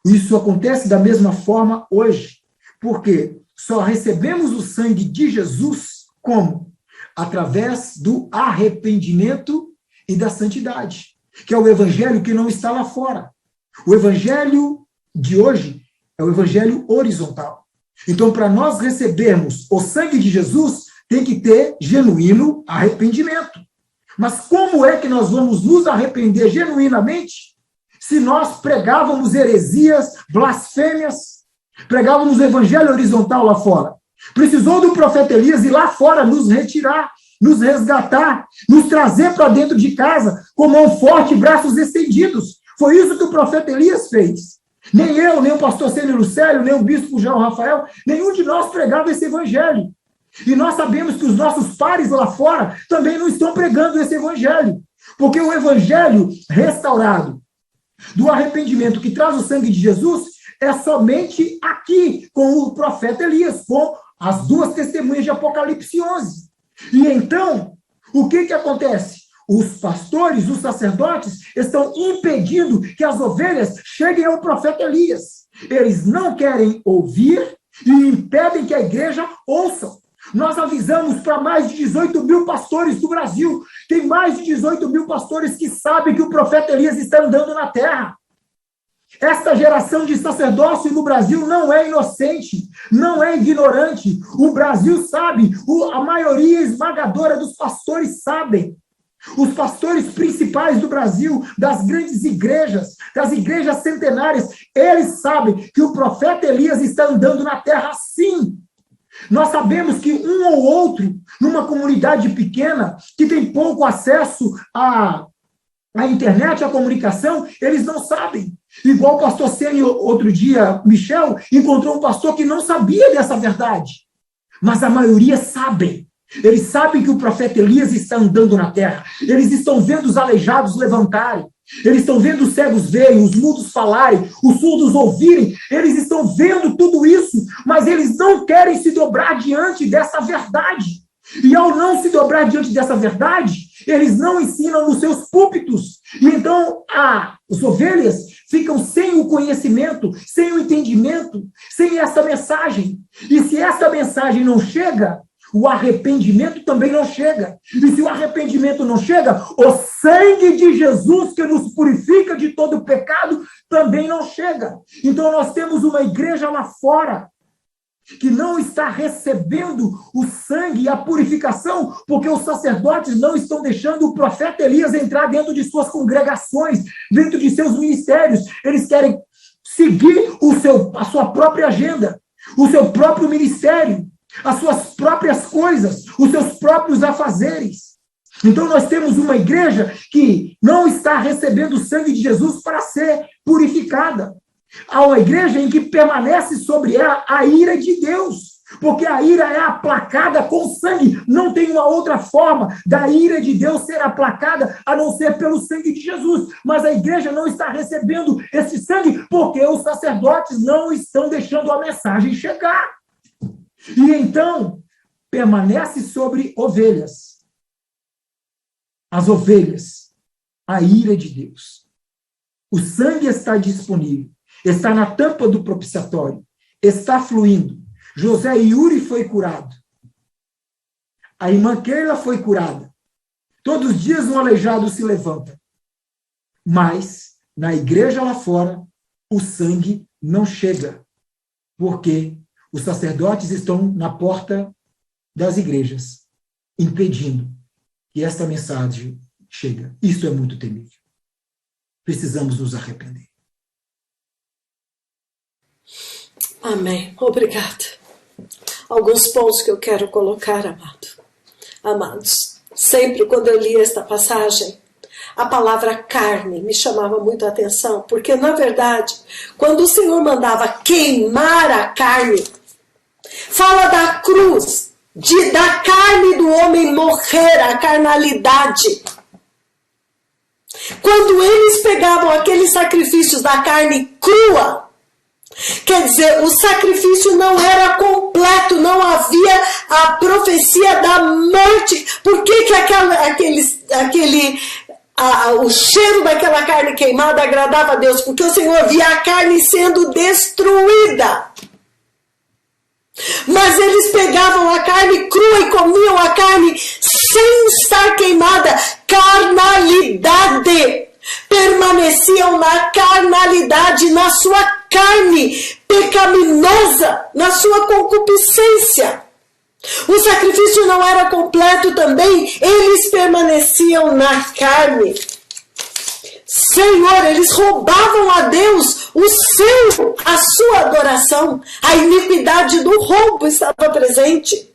Isso acontece da mesma forma hoje. Porque só recebemos o sangue de Jesus como? Através do arrependimento e da santidade, que é o evangelho que não está lá fora. O evangelho de hoje é o evangelho horizontal. Então, para nós recebermos o sangue de Jesus, tem que ter genuíno arrependimento. Mas como é que nós vamos nos arrepender genuinamente se nós pregávamos heresias, blasfêmias, pregávamos o evangelho horizontal lá fora? Precisou do profeta Elias ir lá fora nos retirar, nos resgatar, nos trazer para dentro de casa com mão forte e braços estendidos. Foi isso que o profeta Elias fez. Nem eu, nem o pastor Cênio Lucélio, nem o bispo João Rafael, nenhum de nós pregava esse evangelho. E nós sabemos que os nossos pares lá fora também não estão pregando esse evangelho. Porque o evangelho restaurado do arrependimento que traz o sangue de Jesus é somente aqui, com o profeta Elias, com as duas testemunhas de Apocalipse 11. E então, o que acontece? Os pastores, os sacerdotes, estão impedindo que as ovelhas cheguem ao profeta Elias. Eles não querem ouvir e impedem que a igreja ouça. Nós avisamos para mais de 18 mil pastores do Brasil. Tem mais de 18 mil pastores que sabem que o profeta Elias está andando na terra. Esta geração de sacerdócio no Brasil não é inocente, não é ignorante. O Brasil sabe, a maioria esmagadora dos pastores sabem. Os pastores principais do Brasil, das grandes igrejas, das igrejas centenárias, eles sabem que o profeta Elias está andando na terra sim. Nós sabemos que um ou outro, numa comunidade pequena, que tem pouco acesso à internet, à comunicação, eles não sabem. Igual o pastor Ceni, outro dia, Michel, encontrou um pastor que não sabia dessa verdade. Mas a maioria sabem. Eles sabem que o profeta Elias está andando na terra. Eles estão vendo os aleijados levantarem. Eles estão vendo os cegos verem, os mudos falarem, os surdos ouvirem. Eles estão vendo tudo isso, mas eles não querem se dobrar diante dessa verdade. E ao não se dobrar diante dessa verdade, eles não ensinam nos seus púlpitos. E então as ovelhas ficam sem o conhecimento, sem o entendimento, sem essa mensagem. E se essa mensagem não chega, o arrependimento também não chega. E se o arrependimento não chega, o sangue de Jesus que nos purifica de todo pecado também não chega. Então nós temos uma igreja lá fora que não está recebendo o sangue e a purificação, porque os sacerdotes não estão deixando o profeta Elias entrar dentro de suas congregações, dentro de seus ministérios. Eles querem seguir a sua própria agenda, o seu próprio ministério, as suas próprias coisas, os seus próprios afazeres. Então nós temos uma igreja que não está recebendo o sangue de Jesus para ser purificada. Há uma igreja em que permanece sobre ela a ira de Deus, porque a ira é aplacada com sangue. Não tem uma outra forma da ira de Deus ser aplacada a não ser pelo sangue de Jesus. Mas a igreja não está recebendo esse sangue porque os sacerdotes não estão deixando a mensagem chegar. E então, permanece sobre ovelhas. As ovelhas, a ira de Deus. O sangue está disponível, está na tampa do propiciatório, está fluindo. José Yuri foi curado. A irmã Keila foi curada. Todos os dias um aleijado se levanta. Mas, na igreja lá fora, o sangue não chega. Porque os sacerdotes estão na porta das igrejas, impedindo que esta mensagem chegue. Isso é muito temível. Precisamos nos arrepender. Amém. Obrigada. Alguns pontos que eu quero colocar, amados. Sempre quando eu li esta passagem, a palavra carne me chamava muito a atenção, porque, na verdade, quando o Senhor mandava queimar a carne, fala da cruz, da carne do homem morrer, a carnalidade. Quando eles pegavam aqueles sacrifícios da carne crua, quer dizer, o sacrifício não era completo, não havia a profecia da morte. Por que o cheiro daquela carne queimada agradava a Deus? Porque o Senhor via a carne sendo destruída. Mas eles pegavam a carne crua e comiam a carne sem estar queimada. Carnalidade. Permaneciam na carnalidade, na sua carne pecaminosa, na sua concupiscência. O sacrifício não era completo também, eles permaneciam na carne. Senhor, eles roubavam a Deus a sua adoração. A iniquidade do roubo estava presente.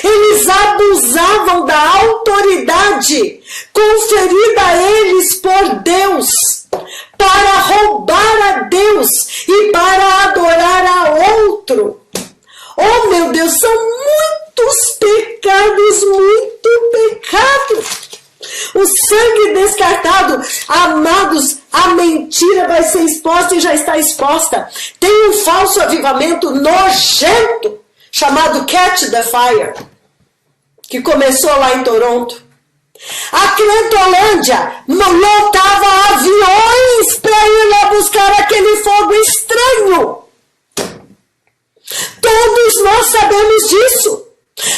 Eles abusavam da autoridade conferida a eles por Deus para roubar a Deus e para adorar a outro. Oh, meu Deus, são muitos mentira vai ser exposta e já está exposta. Tem um falso avivamento nojento, chamado Catch the Fire, que começou lá em Toronto. A Crentolândia lotava aviões para ir lá buscar aquele fogo estranho. Todos nós sabemos disso.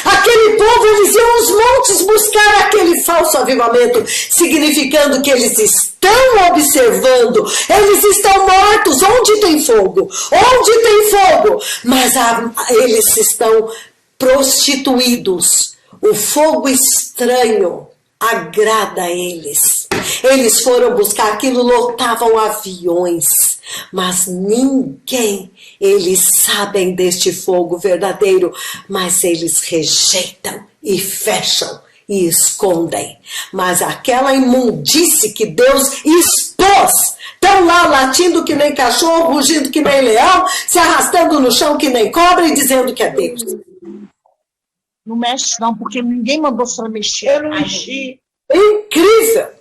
Aquele povo, eles iam aos montes buscar aquele falso avivamento, significando que eles estão observando, eles estão mortos. Onde tem fogo? Onde tem fogo? Mas eles estão prostituídos. O fogo estranho agrada a eles. Eles foram buscar aquilo, lotavam aviões, mas ninguém, eles sabem deste fogo verdadeiro, mas eles rejeitam e fecham e escondem. Mas aquela imundície que Deus expôs, estão lá latindo que nem cachorro, rugindo que nem leão, se arrastando no chão que nem cobra e dizendo que é Deus. Não mexe não, porque ninguém mandou você mexer. Eu não mexi. Incrível!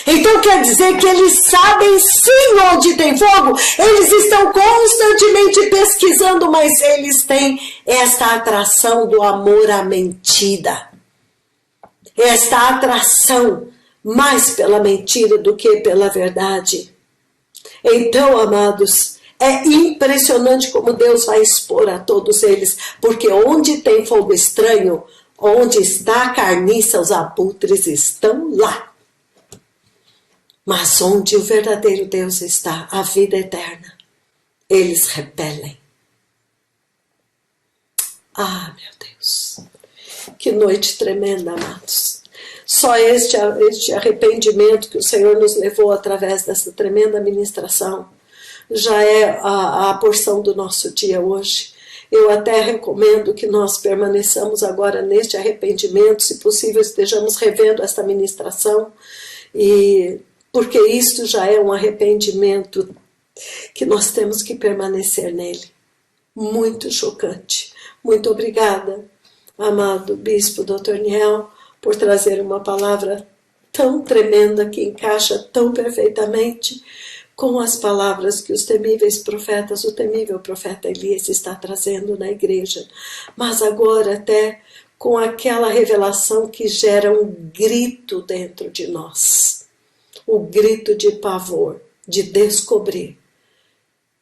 Então quer dizer que eles sabem sim onde tem fogo, eles estão constantemente pesquisando, mas eles têm esta atração do amor à mentira. Esta atração mais pela mentira do que pela verdade. Então, amados, é impressionante como Deus vai expor a todos eles, porque onde tem fogo estranho, onde está a carniça, os abutres estão lá. Mas onde o verdadeiro Deus está, a vida eterna, eles repelem. Ah, meu Deus, que noite tremenda, amados. Só este arrependimento que o Senhor nos levou através dessa tremenda ministração já é a porção do nosso dia hoje. Eu até recomendo que nós permaneçamos agora neste arrependimento, se possível estejamos revendo esta ministração, porque isto já é um arrependimento que nós temos que permanecer nele. Muito chocante. Muito obrigada, amado Bispo Dr. Niel, por trazer uma palavra tão tremenda, que encaixa tão perfeitamente com as palavras que os temíveis profetas, o temível profeta Elias está trazendo na igreja. Mas agora até com aquela revelação que gera um grito dentro de nós. O grito de pavor, de descobrir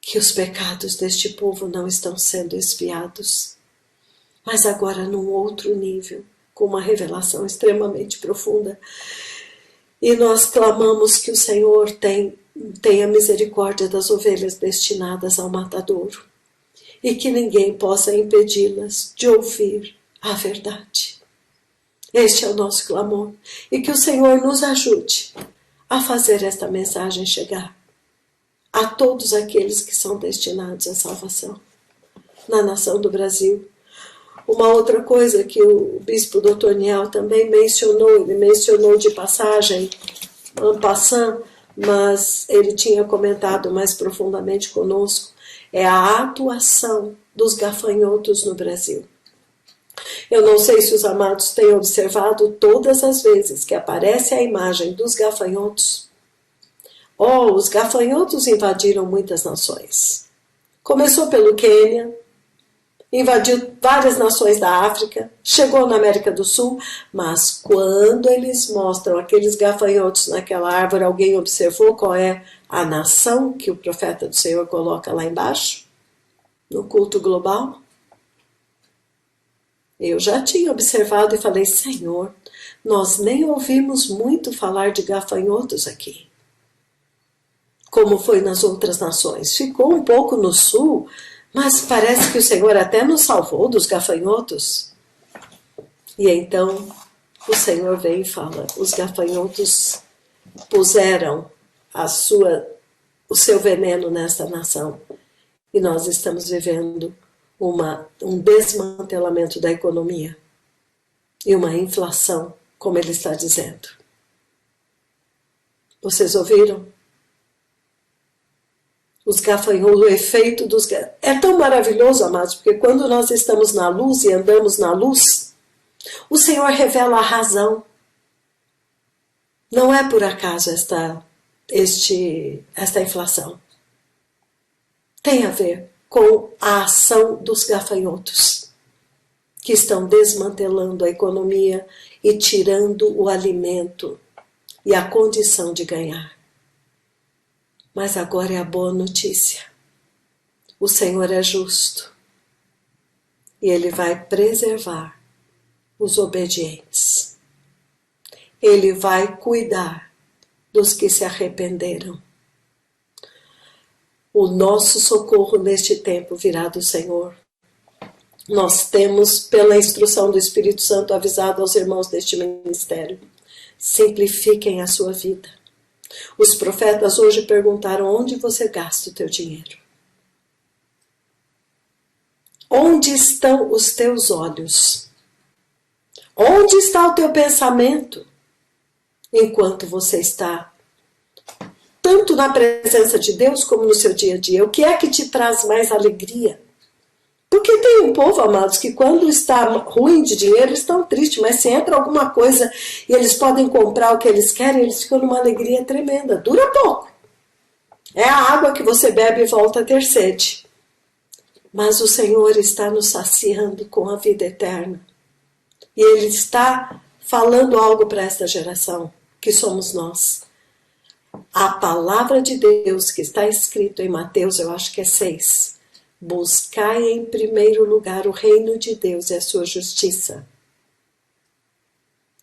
que os pecados deste povo não estão sendo expiados. Mas agora num outro nível, com uma revelação extremamente profunda. E nós clamamos que o Senhor tenha misericórdia das ovelhas destinadas ao matadouro, e que ninguém possa impedi-las de ouvir a verdade. Este é o nosso clamor, e que o Senhor nos ajude a fazer esta mensagem chegar a todos aqueles que são destinados à salvação na nação do Brasil. Uma outra coisa que o Bispo Dr. Niel também mencionou, ele mencionou de passagem, en passant, mas ele tinha comentado mais profundamente conosco, é a atuação dos gafanhotos no Brasil. Eu não sei se os amados têm observado todas as vezes que aparece a imagem dos gafanhotos. Os gafanhotos invadiram muitas nações. Começou pelo Quênia, invadiu várias nações da África, chegou na América do Sul, mas quando eles mostram aqueles gafanhotos naquela árvore, alguém observou qual é a nação que o profeta do Senhor coloca lá embaixo, no culto global? Eu já tinha observado e falei, Senhor, nós nem ouvimos muito falar de gafanhotos aqui, como foi nas outras nações. Ficou um pouco no sul, mas parece que o Senhor até nos salvou dos gafanhotos. E então o Senhor vem e fala, os gafanhotos puseram o seu veneno nesta nação. E nós estamos vivendo um desmantelamento da economia e uma inflação, como ele está dizendo. Vocês ouviram? Os gafanhotos, o efeito dos gafanhotos. É tão maravilhoso, amados, porque quando nós estamos na luz e andamos na luz, o Senhor revela a razão. Não é por acaso esta inflação? Tem a ver com a ação dos gafanhotos, que estão desmantelando a economia e tirando o alimento e a condição de ganhar. Mas agora é a boa notícia. O Senhor é justo e Ele vai preservar os obedientes. Ele vai cuidar dos que se arrependeram. O nosso socorro neste tempo virá do Senhor. Nós temos, pela instrução do Espírito Santo, avisado aos irmãos deste ministério: simplifiquem a sua vida. Os profetas hoje perguntaram: onde você gasta o teu dinheiro? Onde estão os teus olhos? Onde está o teu pensamento? Enquanto você está tanto na presença de Deus como no seu dia a dia, o que é que te traz mais alegria? Porque tem um povo, amados, que quando está ruim de dinheiro, eles estão tristes, mas se entra alguma coisa e eles podem comprar o que eles querem, eles ficam numa alegria tremenda. Dura pouco. É a água que você bebe e volta a ter sede. Mas o Senhor está nos saciando com a vida eterna. E Ele está falando algo para esta geração, que somos nós. A palavra de Deus que está escrito em Mateus, eu acho que é 6. Buscai em primeiro lugar o reino de Deus e a sua justiça.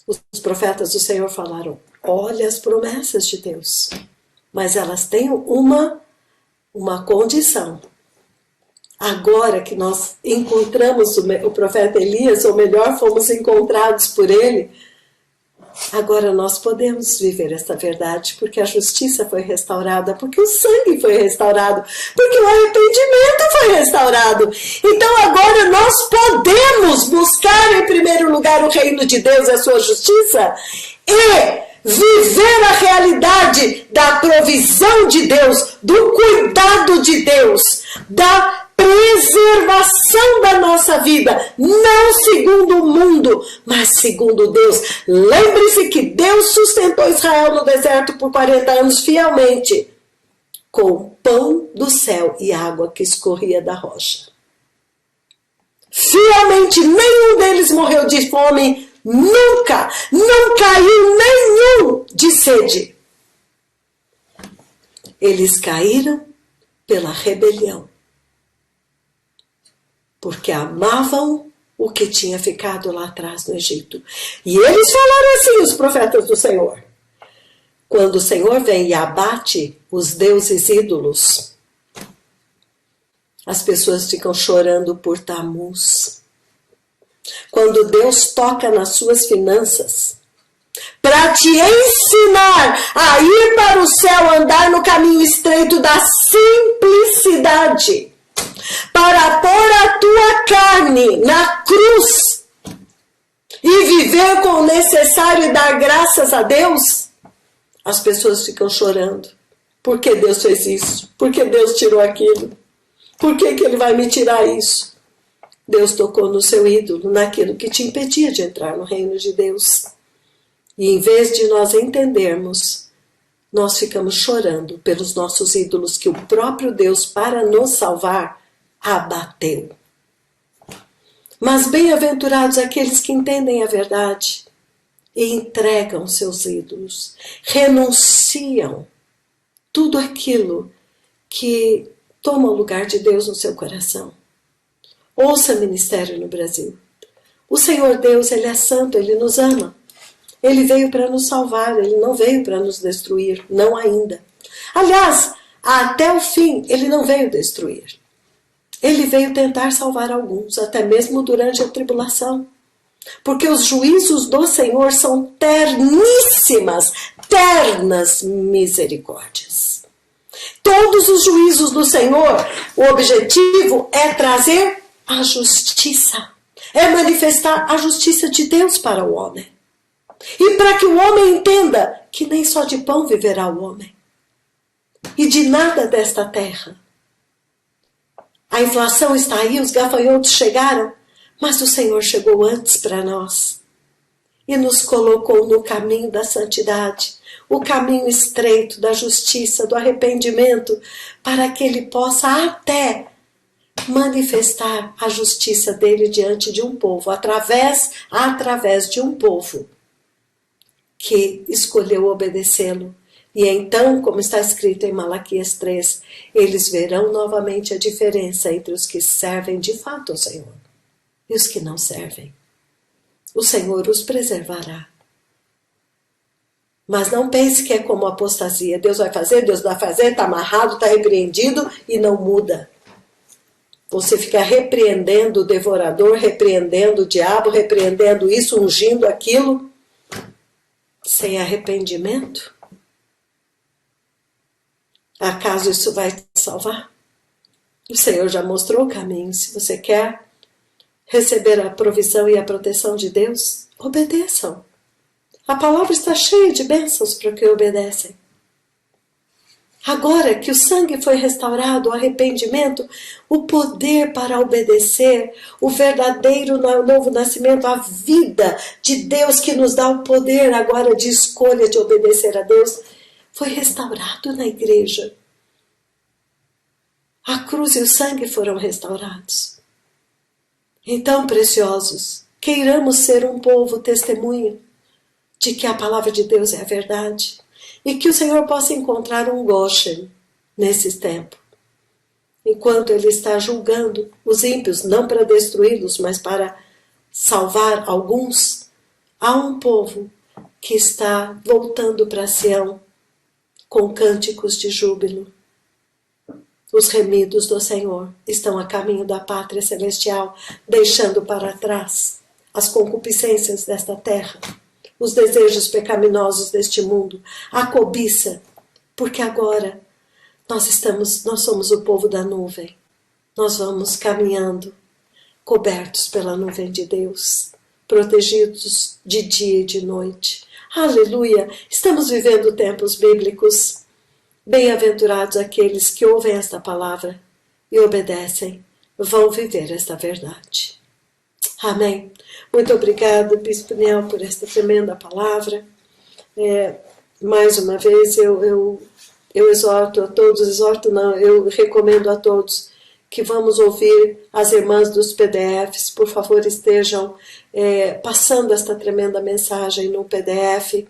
Os profetas do Senhor falaram: olha as promessas de Deus, mas elas têm uma condição. Agora que nós encontramos o profeta Elias, ou melhor, fomos encontrados por ele, agora nós podemos viver essa verdade, porque a justiça foi restaurada, porque o sangue foi restaurado, porque o arrependimento foi restaurado. Então agora nós podemos buscar em primeiro lugar o reino de Deus e a sua justiça e viver a realidade da provisão de Deus, do cuidado de Deus, da preservação da nossa vida, não segundo o mundo, mas segundo Deus. Lembre-se que Deus sustentou Israel no deserto por 40 anos fielmente, com pão do céu e água que escorria da rocha. Fielmente, nenhum deles morreu de fome, nunca, não caiu nenhum de sede. Eles caíram pela rebelião, porque amavam o que tinha ficado lá atrás no Egito. E eles falaram assim, os profetas do Senhor: quando o Senhor vem e abate os deuses ídolos, as pessoas ficam chorando por Tamuz. Quando Deus toca nas suas finanças, para te ensinar a ir para o céu, andar no caminho estreito da simplicidade, para pôr a tua carne na cruz e viver com o necessário e dar graças a Deus, as pessoas ficam chorando. Por que Deus fez isso? Por que Deus tirou aquilo? Por que Ele vai me tirar isso? Deus tocou no seu ídolo, naquilo que te impedia de entrar no reino de Deus. E em vez de nós entendermos, nós ficamos chorando pelos nossos ídolos que o próprio Deus, para nos salvar, abateu. Mas bem-aventurados aqueles que entendem a verdade e entregam seus ídolos, renunciam tudo aquilo que toma o lugar de Deus no seu coração. Ouça ministério no Brasil. O Senhor Deus, Ele é santo, Ele nos ama. Ele veio para nos salvar, Ele não veio para nos destruir, não ainda. Aliás, até o fim, Ele não veio destruir. Ele veio tentar salvar alguns, até mesmo durante a tribulação. Porque os juízos do Senhor são terníssimas, ternas misericórdias. Todos os juízos do Senhor, o objetivo é trazer a justiça. É manifestar a justiça de Deus para o homem. E para que o homem entenda que nem só de pão viverá o homem. E de nada desta terra. A inflação está aí, os gafanhotos chegaram, mas o Senhor chegou antes para nós e nos colocou no caminho da santidade. o caminho estreito da justiça, do arrependimento, para que ele possa até manifestar a justiça dele diante de um povo, através de um povo que escolheu obedecê-lo. E então, como está escrito em Malaquias 3, eles verão novamente a diferença entre os que servem de fato ao Senhor e os que não servem. O Senhor os preservará. Mas não pense que é como apostasia. Deus vai fazer, está amarrado, está repreendido e não muda. Você fica repreendendo o devorador, repreendendo o diabo, repreendendo isso, ungindo aquilo, sem arrependimento. Acaso isso vai te salvar? O Senhor já mostrou o caminho. Se você quer receber a provisão e a proteção de Deus, obedeçam. A palavra está cheia de bênçãos para que obedecem. Agora que o sangue foi restaurado, o arrependimento, o poder para obedecer, o verdadeiro novo nascimento, a vida de Deus que nos dá o poder agora de escolha de obedecer a Deus, foi restaurado na igreja. A cruz e o sangue foram restaurados. Então, preciosos, queiramos ser um povo testemunha de que a palavra de Deus é a verdade e que o Senhor possa encontrar um Goshen nesses tempos. Enquanto Ele está julgando os ímpios, não para destruí-los, mas para salvar alguns, há um povo que está voltando para Sião com cânticos de júbilo. Os remidos do Senhor estão a caminho da pátria celestial, deixando para trás as concupiscências desta terra, os desejos pecaminosos deste mundo, a cobiça, porque agora nós somos o povo da nuvem. Nós vamos caminhando, cobertos pela nuvem de Deus, protegidos de dia e de noite. Aleluia! Estamos vivendo tempos bíblicos. Bem-aventurados aqueles que ouvem esta palavra e obedecem, vão viver esta verdade. Amém. Muito obrigada, Bispo Niel, por esta tremenda palavra. Mais uma vez, eu exorto a todos, eu recomendo a todos que vamos ouvir as irmãs dos PDFs. Por favor, estejam passando esta tremenda mensagem no PDF.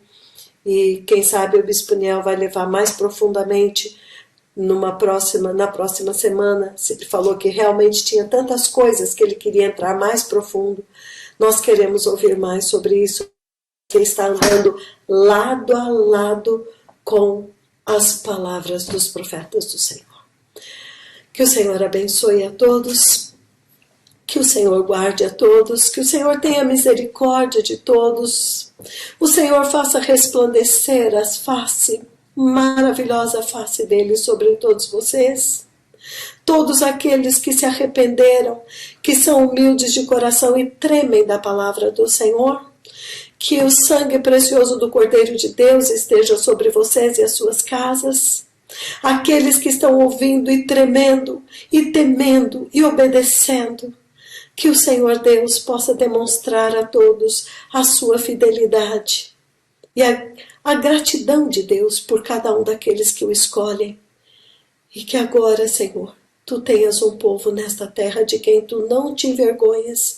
E quem sabe o Bispo Niel vai levar mais profundamente na próxima semana. Ele falou que realmente tinha tantas coisas que ele queria entrar mais profundo. Nós queremos ouvir mais sobre isso. Que está andando lado a lado com as palavras dos profetas do Senhor. Que o Senhor abençoe a todos. Que o Senhor guarde a todos, que o Senhor tenha misericórdia de todos. O Senhor faça resplandecer maravilhosa face dele sobre todos vocês. Todos aqueles que se arrependeram, que são humildes de coração e tremem da palavra do Senhor. Que o sangue precioso do Cordeiro de Deus esteja sobre vocês e as suas casas. Aqueles que estão ouvindo e tremendo, e temendo, e obedecendo. Que o Senhor Deus possa demonstrar a todos a sua fidelidade e a gratidão de Deus por cada um daqueles que o escolhem. E que agora, Senhor, Tu tenhas um povo nesta terra de quem Tu não te envergonhas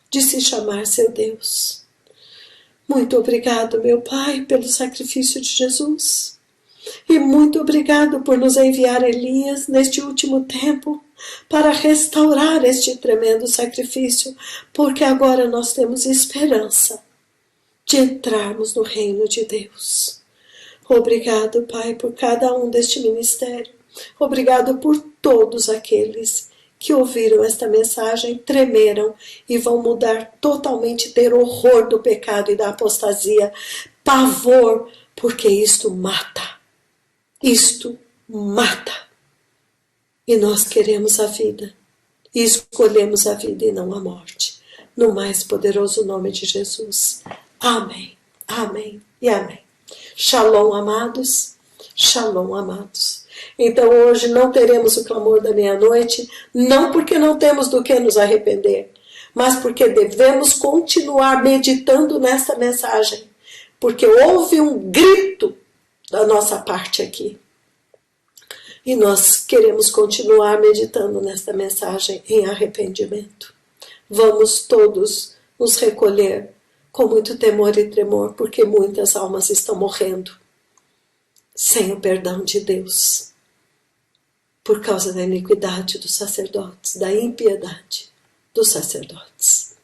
de se chamar seu Deus. Muito obrigado, meu Pai, pelo sacrifício de Jesus. E muito obrigado por nos enviar Elias neste último tempo para restaurar este tremendo sacrifício, porque agora nós temos esperança de entrarmos no reino de Deus. Obrigado, Pai, por cada um deste ministério. Obrigado por todos aqueles que ouviram esta mensagem, tremeram e vão mudar totalmente, ter horror do pecado e da apostasia, pavor, porque isto mata. Isto mata. E nós queremos a vida. E escolhemos a vida e não a morte. No mais poderoso nome de Jesus. Amém. Amém e amém. Shalom, amados. Shalom, amados. Então hoje não teremos o clamor da meia-noite, não porque não temos do que nos arrepender, mas porque devemos continuar meditando nesta mensagem, porque houve um grito da nossa parte aqui. E nós queremos continuar meditando nesta mensagem em arrependimento. Vamos todos nos recolher com muito temor e tremor, porque muitas almas estão morrendo sem o perdão de Deus, por causa da iniquidade dos sacerdotes, da impiedade dos sacerdotes.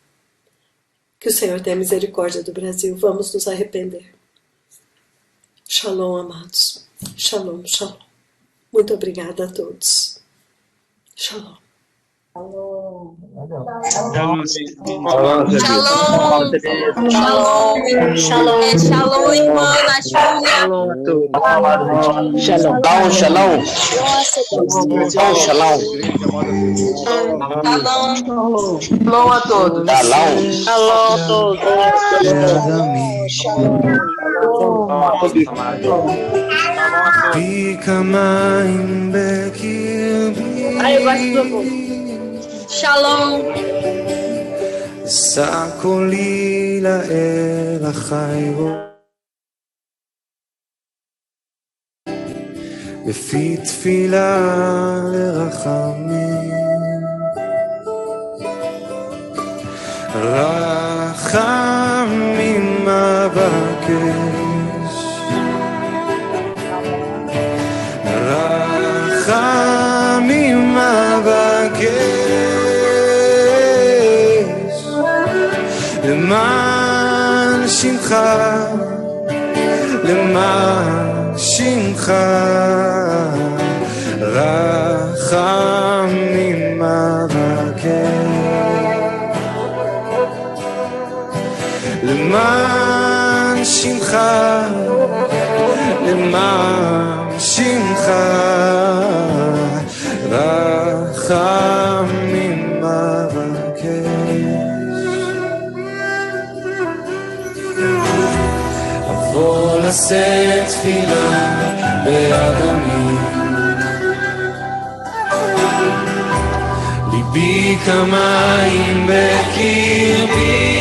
Que o Senhor tenha misericórdia do Brasil. Vamos nos arrepender. Shalom, amados. Shalom, shalom. Muito obrigada a todos. Shalom. Shalom. Shalom. Shalom. Shalom, irmã Ana Júlia. Shalom. Shalom. Shalom. Shalom a todos. Shalom a todos. Shalom. סקולי לאל החי לפי תפילה לרחמים רחמים אבקש רחמים אבקש למען שמך למען שמך רחמים אבקש למען שמך למען שמך רחמים אבקש אבוא לשאת תפילה באדמי ליבי כמים בקרבי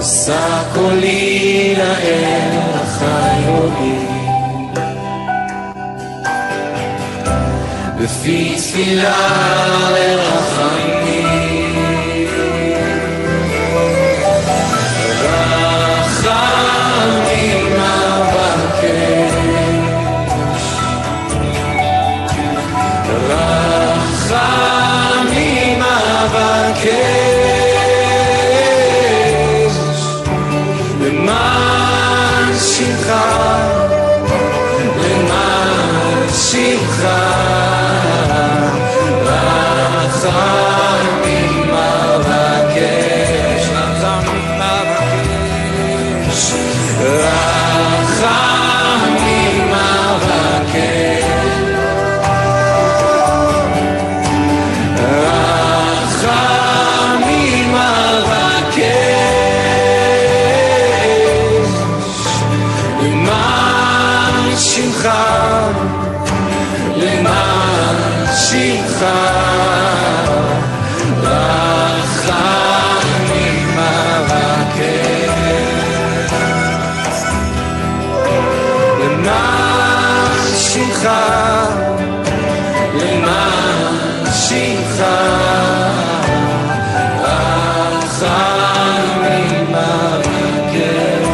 אשא קולי לאל החי אותי בפי תפילה לרחמים רחמים אבקש רחמים אבקש למען שמך למען שמך רחמים אבקש רחמים אבקש רחמים אבקש רחמים אבקש למען שמך למען שמך רחמים אבקש למען שמך למען שמך רחמים אבקש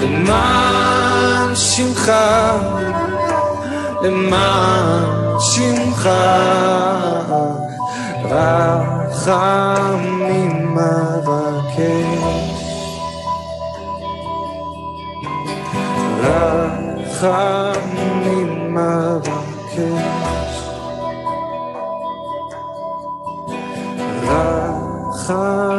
למען שמך למען שמך רחמים אבקש רחמים אבקש רחמים